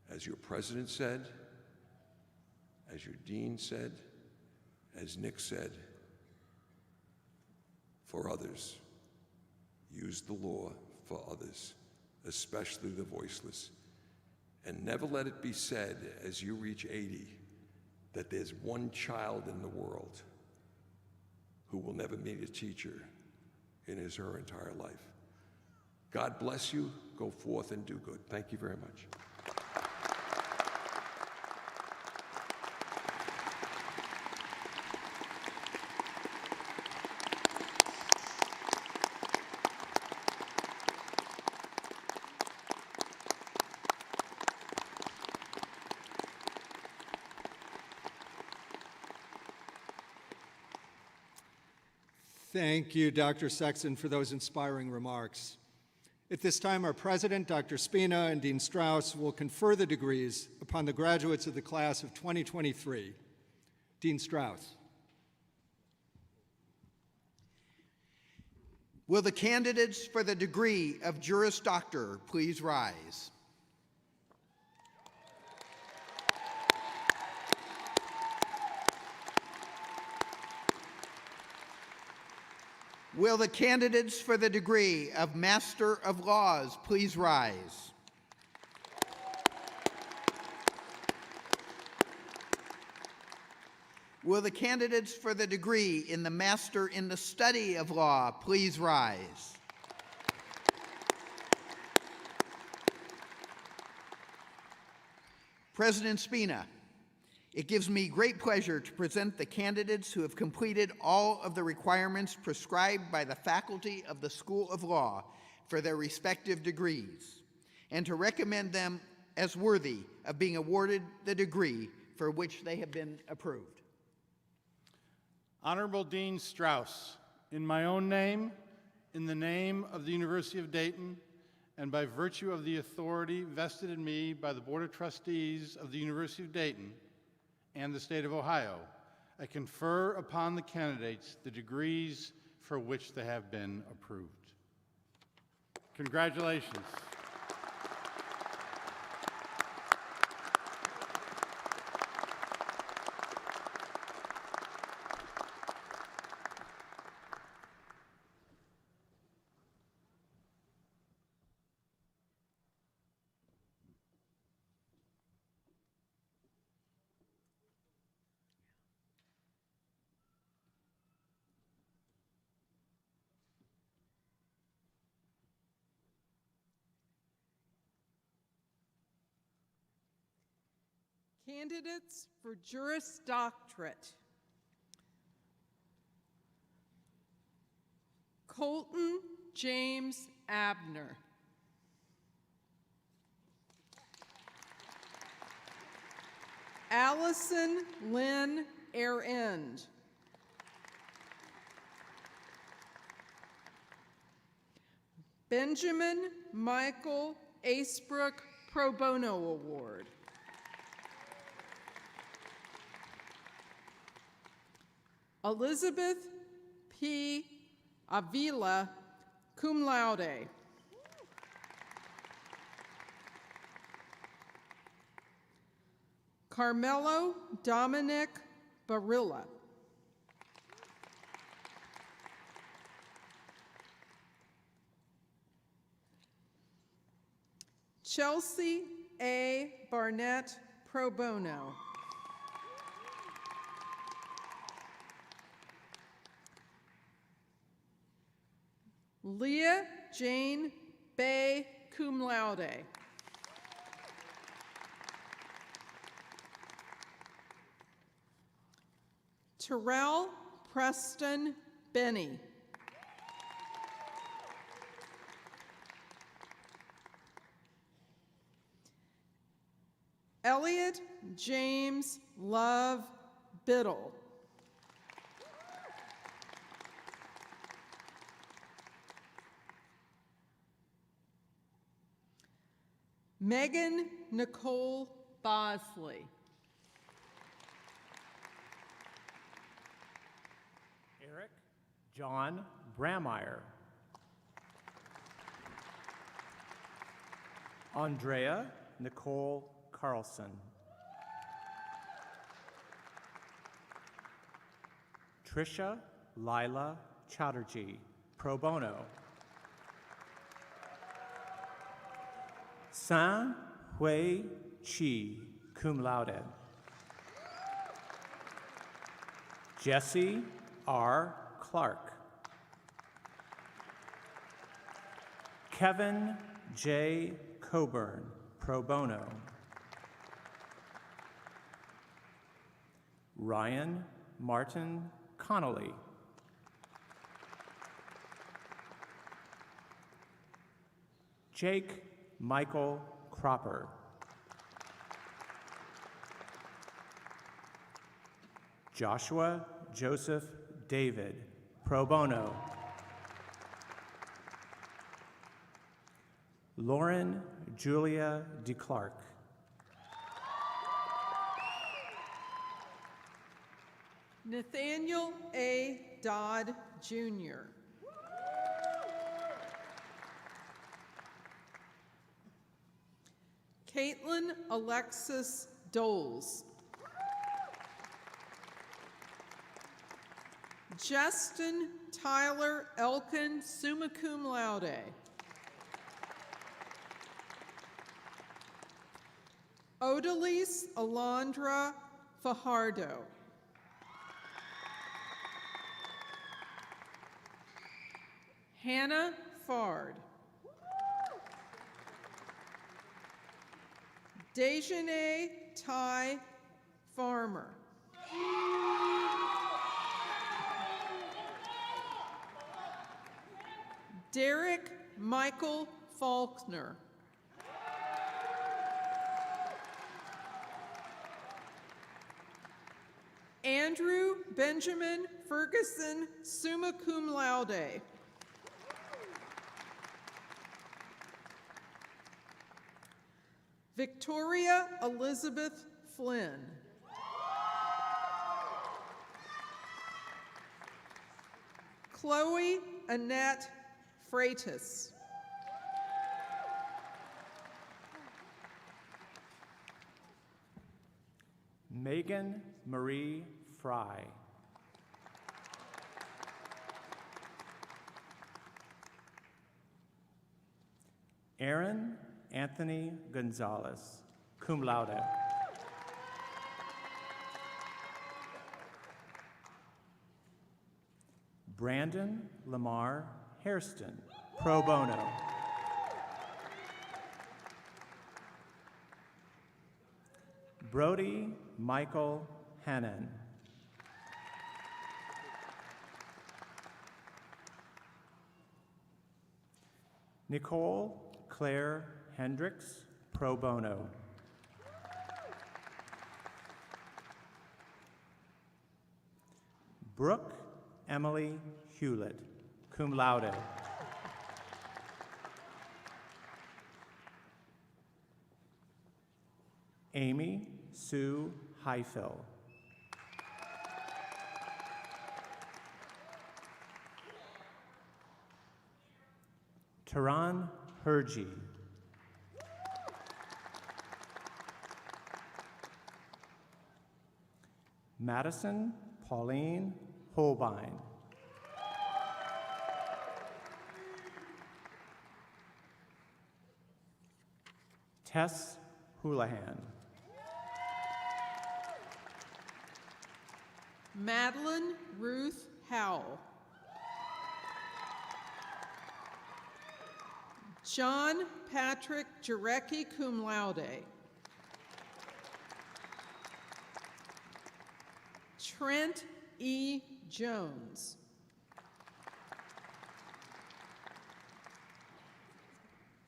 as your president said, as your dean said, as Nick said, for others. Use the law for others, especially the voiceless. And never let it be said as you reach 80 that there's one child in the world who will never meet a teacher in his or her entire life. God bless you. Go forth and do good. Thank you very much. Thank you, Dr. Sexton, for those inspiring remarks. At this time, our president, Dr. Spina, and Dean Strauss will confer the degrees upon the graduates of the class of 2023. Dean Strauss. Will the candidates for the degree of Juris Doctor please rise? Will the candidates for the degree of Master of Laws please rise? Will the candidates for the degree in the Master in the Study of Law please rise? President Spina, it gives me great pleasure to present the candidates who have completed all of the requirements prescribed by the faculty of the School of Law for their respective degrees, and to recommend them as worthy of being awarded the degree for which they have been approved. Honorable Dean Strauss, in my own name, in the name of the University of Dayton, and by virtue of the authority vested in me by the Board of Trustees of the University of Dayton and the state of Ohio, I confer upon the candidates the degrees for which they have been approved. Congratulations. Candidates for Juris Doctorate: Colton James Abner. Allison Lynn Airend. Benjamin Michael Acebrook Pro Bono Award. Elizabeth P. Avila, cum laude. Carmelo Dominic Barilla. Chelsea A. Barnett, pro bono. Leah Jane Bay, cum laude. Terrell Preston Benny. Elliot James Love Biddle. Megan Nicole Bosley. Eric John Brameyer. Andrea Nicole Carlson. Trisha Lila Chatterjee, pro bono. San Hui Chi, cum laude. Jesse R. Clark. Kevin J. Coburn, pro bono. Ryan Martin Connolly. Jake Michael Cropper. Joshua Joseph David, pro bono. Lauren Julia DeClark. Nathaniel A. Dodd, Jr. Caitlin Alexis Doles. Justin Tyler Elkin, summa cum laude. Odalise Alondra Fajardo. Hannah Fard. Dejanay Ty Farmer. Derek Michael Faulkner. Andrew Benjamin Ferguson, summa cum laude. Victoria Elizabeth Flynn. Chloe Annette Freitas. Megan Marie Fry. Aaron Anthony Gonzalez, cum laude. Brandon Lamar Hairston, pro bono. Brody Michael Hannon. Nicole Claire Hendricks, pro bono. Brooke Emily Hewlett, cum laude. Amy Sue Highfill. Taran Hergy. Madison Pauline Holbein. Tess Houlihan. Madeline Ruth Howell. John Patrick Jarecki, cum laude. Trent E. Jones.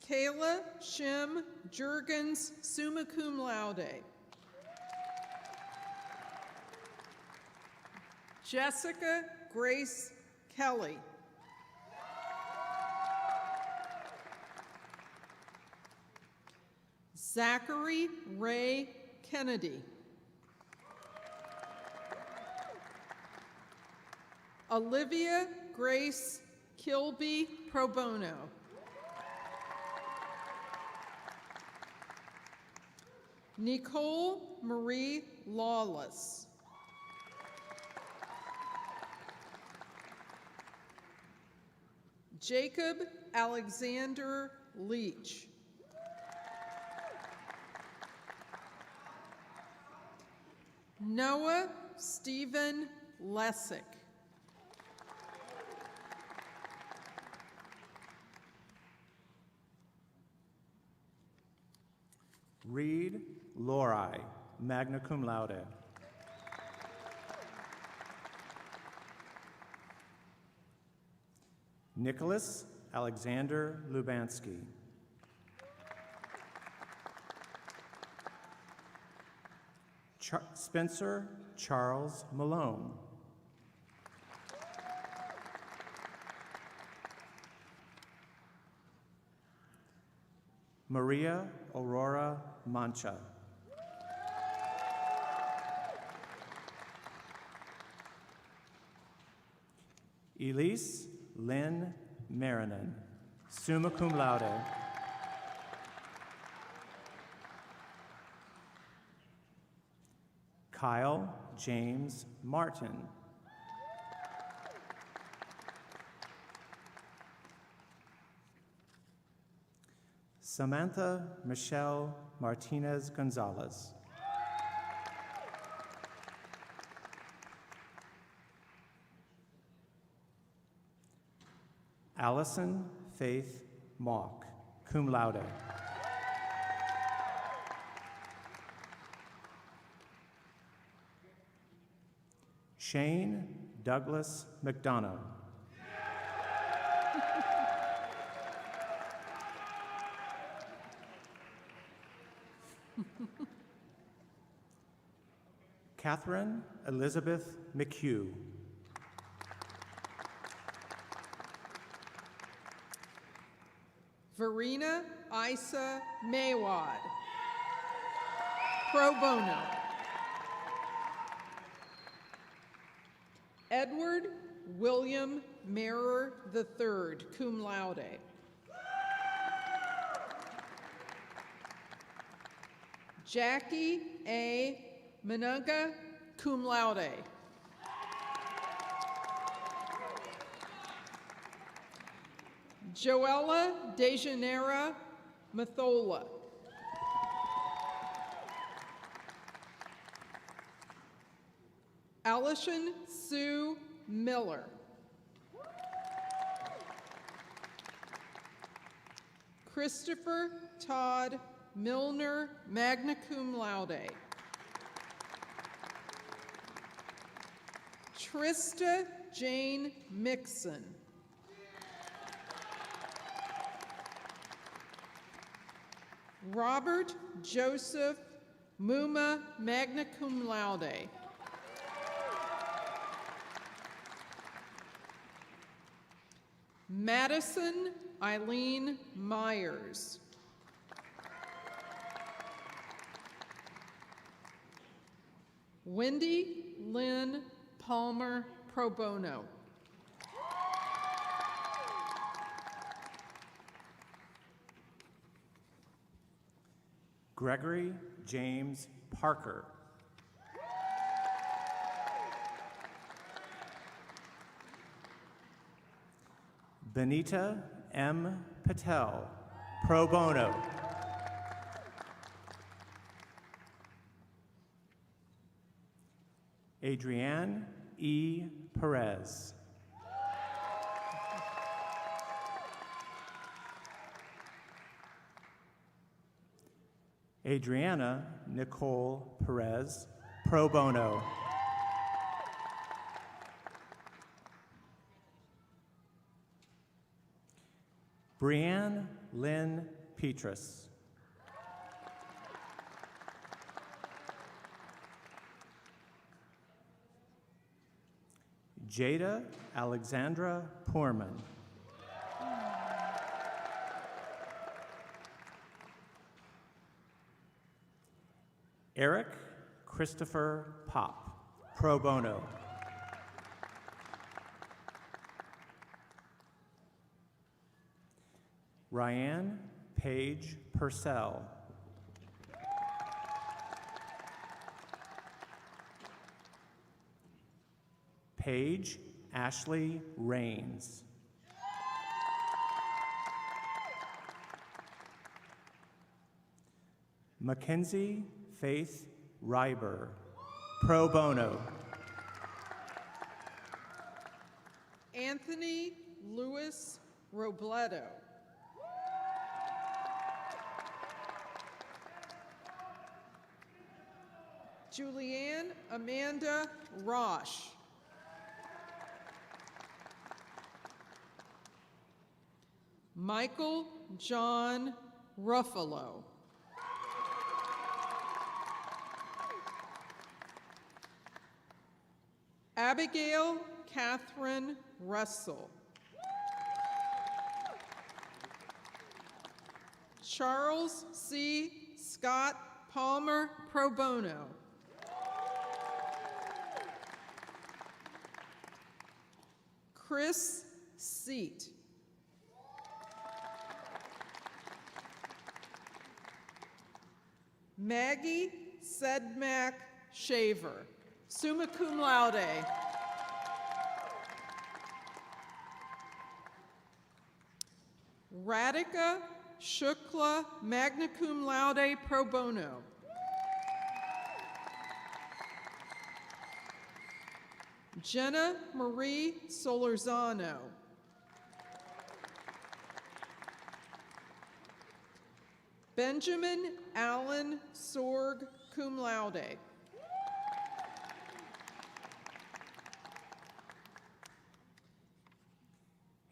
Kayla Shim Jurgens, summa cum laude. Jessica Grace Kelly. Zachary Ray Kennedy. Olivia Grace Kilby, pro bono. Nicole Marie Lawless. Jacob Alexander Leach. Noah Stephen Lessick. Reed Lori, magna cum laude. Nicholas Alexander Lubansky. Spencer Charles Malone. Maria Aurora Mancha. Elise Lynn Marinan, summa cum laude. Kyle James Martin. Samantha Michelle Martinez Gonzalez. Allison Faith Mock, cum laude. Shane Douglas McDonough. Catherine Elizabeth McHugh. Verena Isa Maywad, pro bono. Edward William Marer III, cum laude. Jackie A. Menunga, cum laude. Joella DeJaneira Mathola. Allison Sue Miller. Christopher Todd Milner, magna cum laude. Trista Jane Mixon. Robert Joseph Muma, magna cum laude. Madison Eileen Myers. Wendy Lynn Palmer, pro bono. Gregory James Parker. Benita M. Patel, pro bono. Adrienne E. Perez. Adriana Nicole Perez, pro bono. Brianne Lynn Petrus. Jada Alexandra Poorman. Eric Christopher Pop, pro bono. Ryan Paige Purcell. Paige Ashley Rains. Mackenzie Faith Reiber, pro bono. Anthony Louis Robledo. Julianne Amanda Rosh. Michael John Ruffalo. Abigail Catherine Russell. Charles C. Scott Palmer, pro bono. Chris Seat. Maggie Sedmak Shaver, summa cum laude. Radhika Shukla, magna cum laude, pro bono. Jenna Marie Solorzano. Benjamin Allen Sorg, cum laude.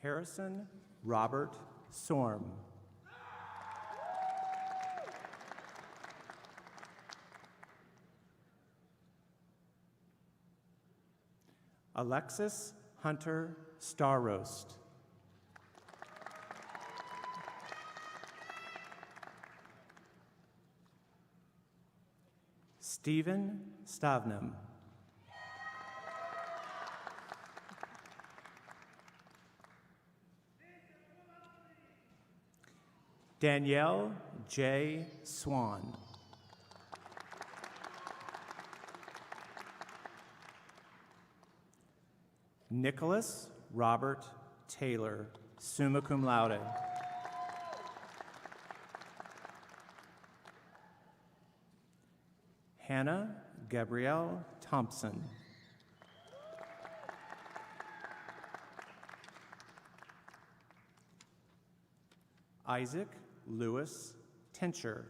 Harrison Robert Sorm. Alexis Hunter Starroast. Stephen Stavnam. Danielle J. Swan. Nicholas Robert Taylor, summa cum laude. Hannah Gabrielle Thompson. Isaac Lewis Tencher.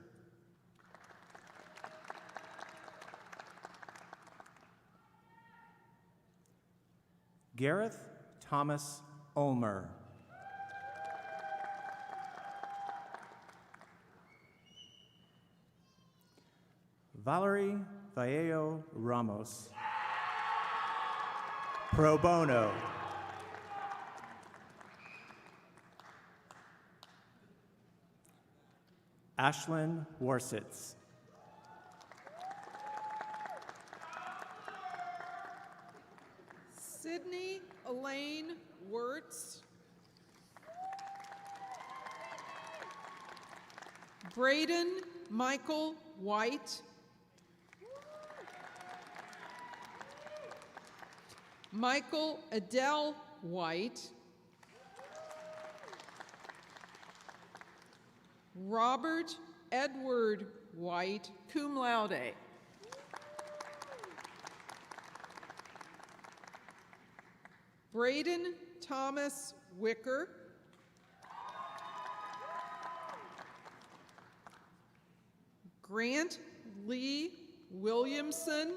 Gareth Thomas Ulmer. Valerie Vallejo Ramos, pro bono. Ashlyn Warsitz. Sydney Elaine Wirtz. Braden Michael White. Michael Adele White. Robert Edward White, cum laude. Braden Thomas Wicker. Grant Lee Williamson.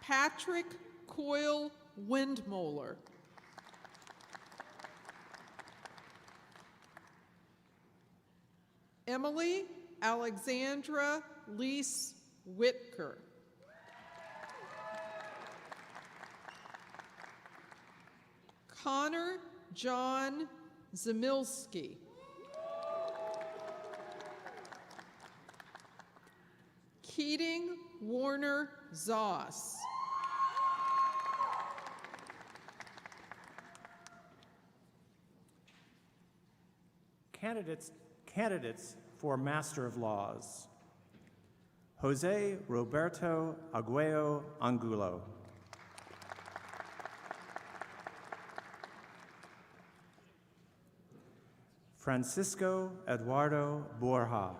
Patrick Coyle Windmoller. Emily Alexandra Lease Whitker. Connor John Zamilski. Keating Warner Zoss. Candidates for Master of Laws. Jose Roberto Aguayo Angulo. Francisco Eduardo Borja.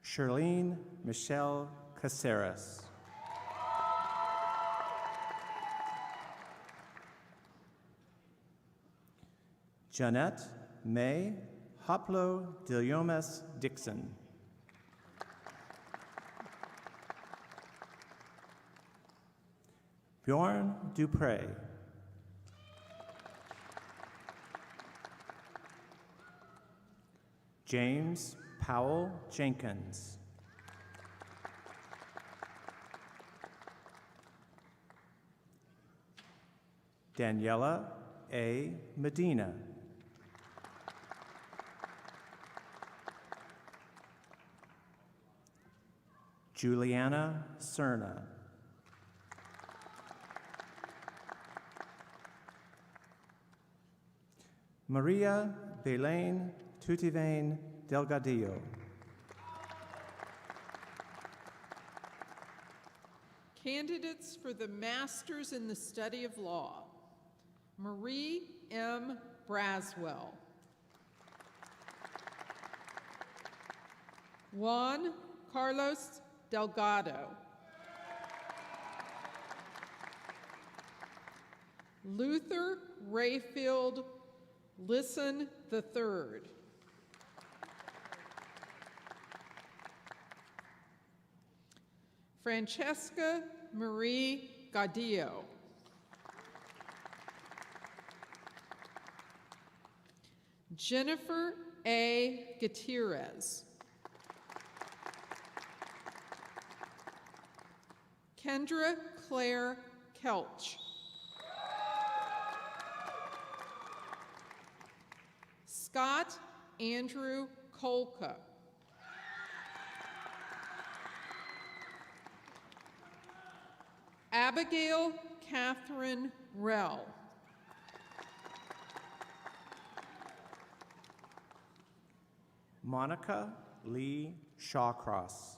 Charlene Michelle Caceres. Jeanette May Hoplo Dillomes Dixon. Bjorn Dupre. James Powell Jenkins. Daniela A. Medina. Juliana Cerna. Maria Belaine Tutivane Delgadillo. Candidates for the Masters in the Study of Law. Marie M. Braswell. Juan Carlos Delgado. Luther Rayfield Lisson III. Francesca Marie Gaudillo. Jennifer A. Gutierrez. Kendra Claire Kelch. Scott Andrew Kolka. Abigail Catherine Rell. Monica Lee Shawcross.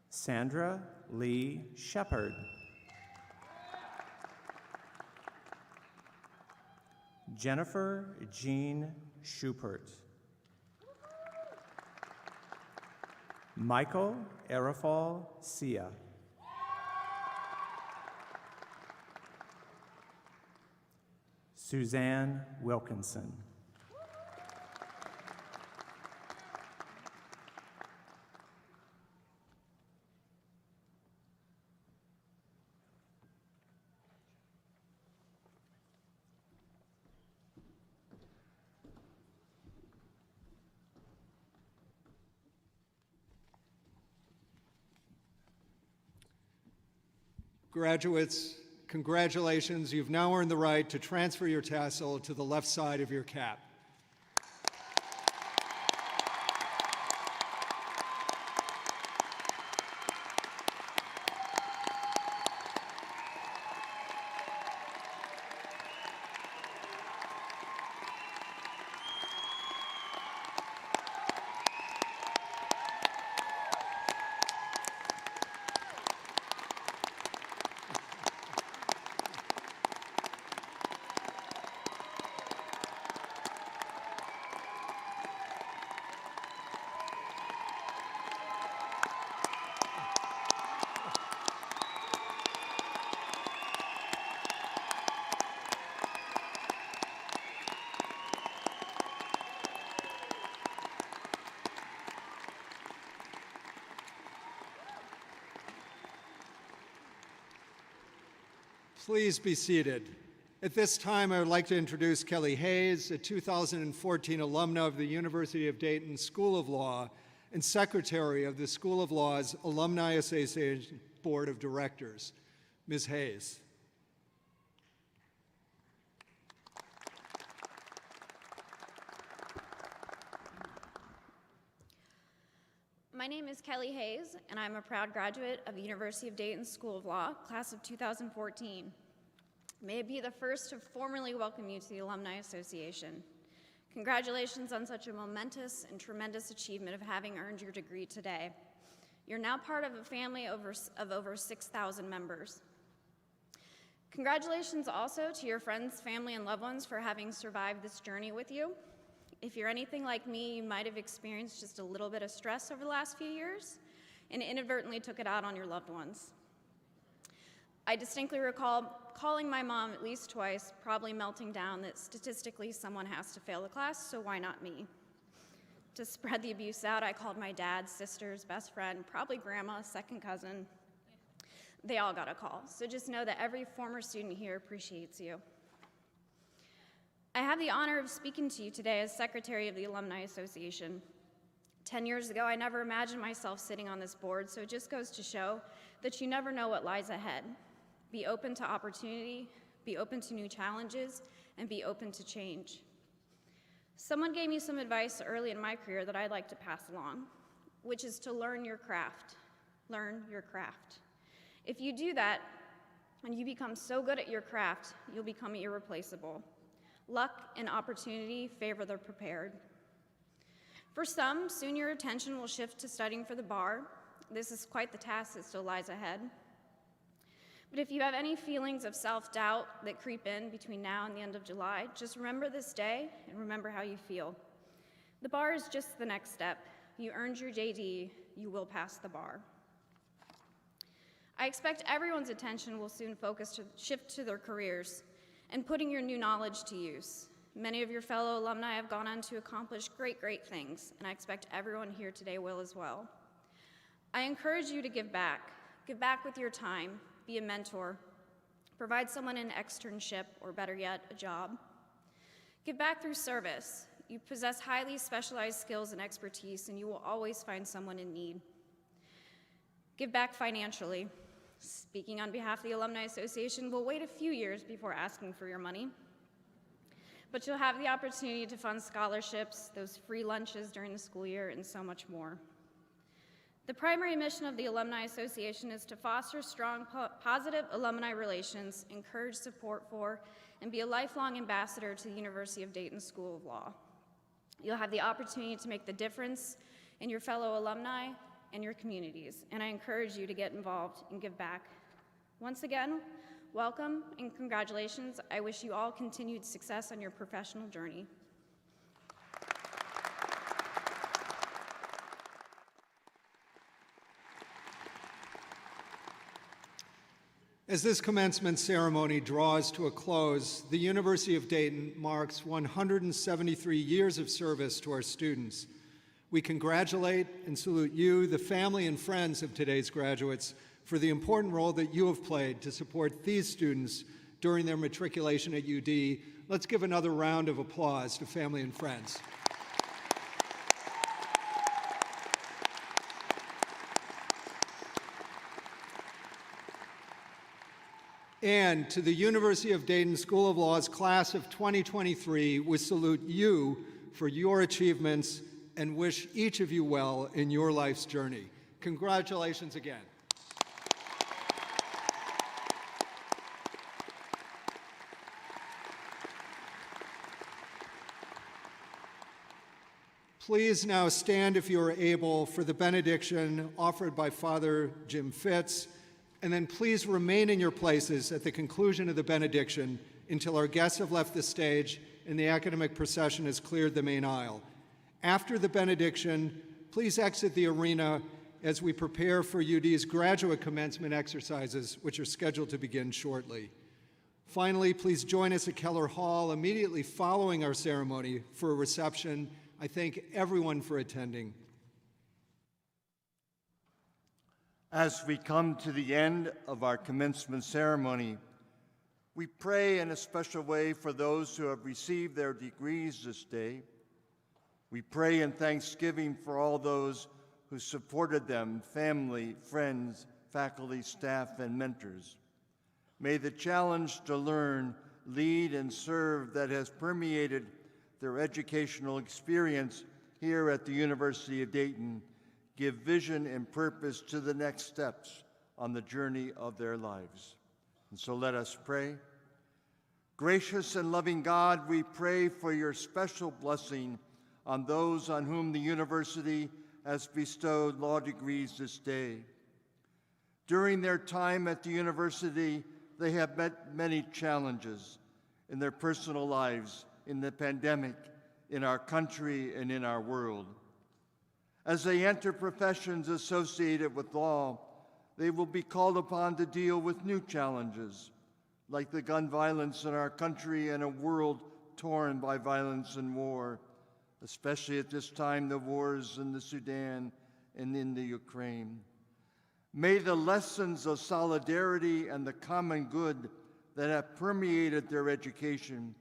Sandra Lee Shepard. Jennifer Jean Schupert. Michael Arafal Sia. Suzanne Wilkinson. Graduates, congratulations. You've now earned the right to transfer your tassel to the left side of your cap. Please be seated. At this time, I would like to introduce Kelly Hayes, a 2014 alumna of the University of Dayton School of Law and Secretary of the School of Law's Alumni Association Board of Directors. Ms. Hayes. My name is Kelly Hayes, and I'm a proud graduate of the University of Dayton School of Law, class of 2014. May it be the first to formally welcome you to the Alumni Association. Congratulations on such a momentous and tremendous achievement of having earned your degree today. You're now part of a family of over 6,000 members. Congratulations also to your friends, family, and loved ones for having survived this journey with you. If you're anything like me, you might have experienced just a little bit of stress over the last few years and inadvertently took it out on your loved ones. I distinctly recall calling my mom at least twice, probably melting down that statistically someone has to fail the class, so why not me? To spread the abuse out, I called my dad, sisters, best friend, probably grandma, second cousin. They all got a call, so just know that every former student here appreciates you. I have the honor of speaking to you today as Secretary of the Alumni Association. 10 years ago, I never imagined myself sitting on this board, so it just goes to show that you never know what lies ahead. Be open to opportunity, be open to new challenges, and be open to change. Someone gave me some advice early in my career that I'd like to pass along, which is to learn your craft. Learn your craft. If you do that, and you become so good at your craft, you'll become irreplaceable. Luck and opportunity favor the prepared. For some, soon your attention will shift to studying for the bar. This is quite the task that still lies ahead. But if you have any feelings of self-doubt that creep in between now and the end of July, just remember this day and remember how you feel. The bar is just the next step. You earned your JD, you will pass the bar. I expect everyone's attention will soon shift to their careers and putting your new knowledge to use. Many of your fellow alumni have gone on to accomplish great things, and I expect everyone here today will as well. I encourage you to give back with your time, be a mentor, provide someone an externship, or better yet, a job. Give back through service. You possess highly specialized skills and expertise, and you will always find someone in need. Give back financially. Speaking on behalf of the Alumni Association, we'll wait a few years before asking for your money. But you'll have the opportunity to fund scholarships, those free lunches during the school year, and so much more. The primary mission of the Alumni Association is to foster strong, positive alumni relations, encourage support for, and be a lifelong ambassador to the University of Dayton School of Law. You'll have the opportunity to make the difference in your fellow alumni and your communities, and I encourage you to get involved and give back. Once again, welcome and congratulations. I wish you all continued success on your professional journey. As this commencement ceremony draws to a close, the University of Dayton marks 173 years of service to our students. We congratulate and salute you, the family and friends of today's graduates, for the important role that you have played to support these students during their matriculation at UD. Let's give another round of applause to family and friends. And to the University of Dayton School of Law's class of 2023, we salute you for your achievements and wish each of you well in your life's journey. Congratulations again. Please now stand if you are able for the benediction offered by Father Jim Fitz, and then please remain in your places at the conclusion of the benediction until our guests have left the stage and the academic procession has cleared the main aisle. After the benediction, please exit the arena as we prepare for UD's graduate commencement exercises, which are scheduled to begin shortly. Finally, please join us at Keller Hall immediately following our ceremony for a reception. I thank everyone for attending. As we come to the end of our commencement ceremony, we pray in a special way for those who have received their degrees this day. We pray in thanksgiving for all those who supported them, family, friends, faculty, staff, and mentors. May the challenge to learn, lead, and serve that has permeated their educational experience here at the University of Dayton give vision and purpose to the next steps on the journey of their lives. And so let us pray. Gracious and loving God, we pray for your special blessing on those on whom the university has bestowed law degrees this day. During their time at the university, they have met many challenges in their personal lives, in the pandemic, in our country, and in our world. As they enter professions associated with law, they will be called upon to deal with new challenges, like the gun violence in our country and a world torn by violence and war, especially at this time, the wars in the Sudan and in the Ukraine. May the lessons of solidarity and the common good that have permeated their education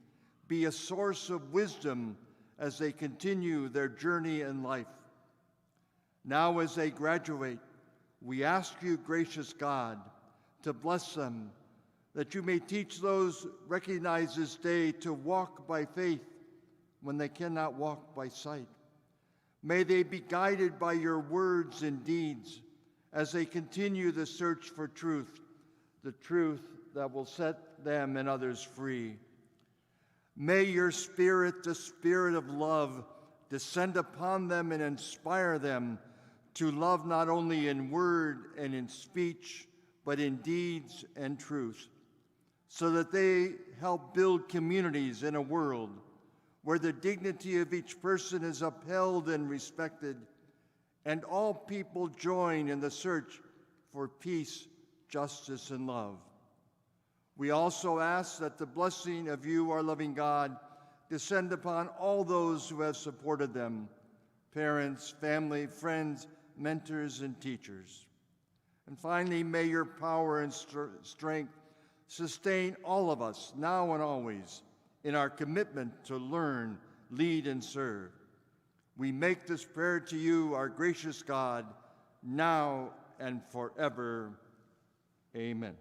be a source of wisdom as they continue their journey in life. Now, as they graduate, we ask you, gracious God, to bless them, that you may teach those recognized this day to walk by faith when they cannot walk by sight. May they be guided by your words and deeds as they continue the search for truth, the truth that will set them and others free. May your Spirit, the Spirit of love, descend upon them and inspire them to love not only in word and in speech, but in deeds and truth, so that they help build communities in a world where the dignity of each person is upheld and respected, and all people join in the search for peace, justice, and love. We also ask that the blessing of you, our loving God, descend upon all those who have supported them, parents, family, friends, mentors, and teachers. And finally, may your power and strength sustain all of us, now and always, in our commitment to learn, lead, and serve. We make this prayer to you, our gracious God, now and forever. Amen.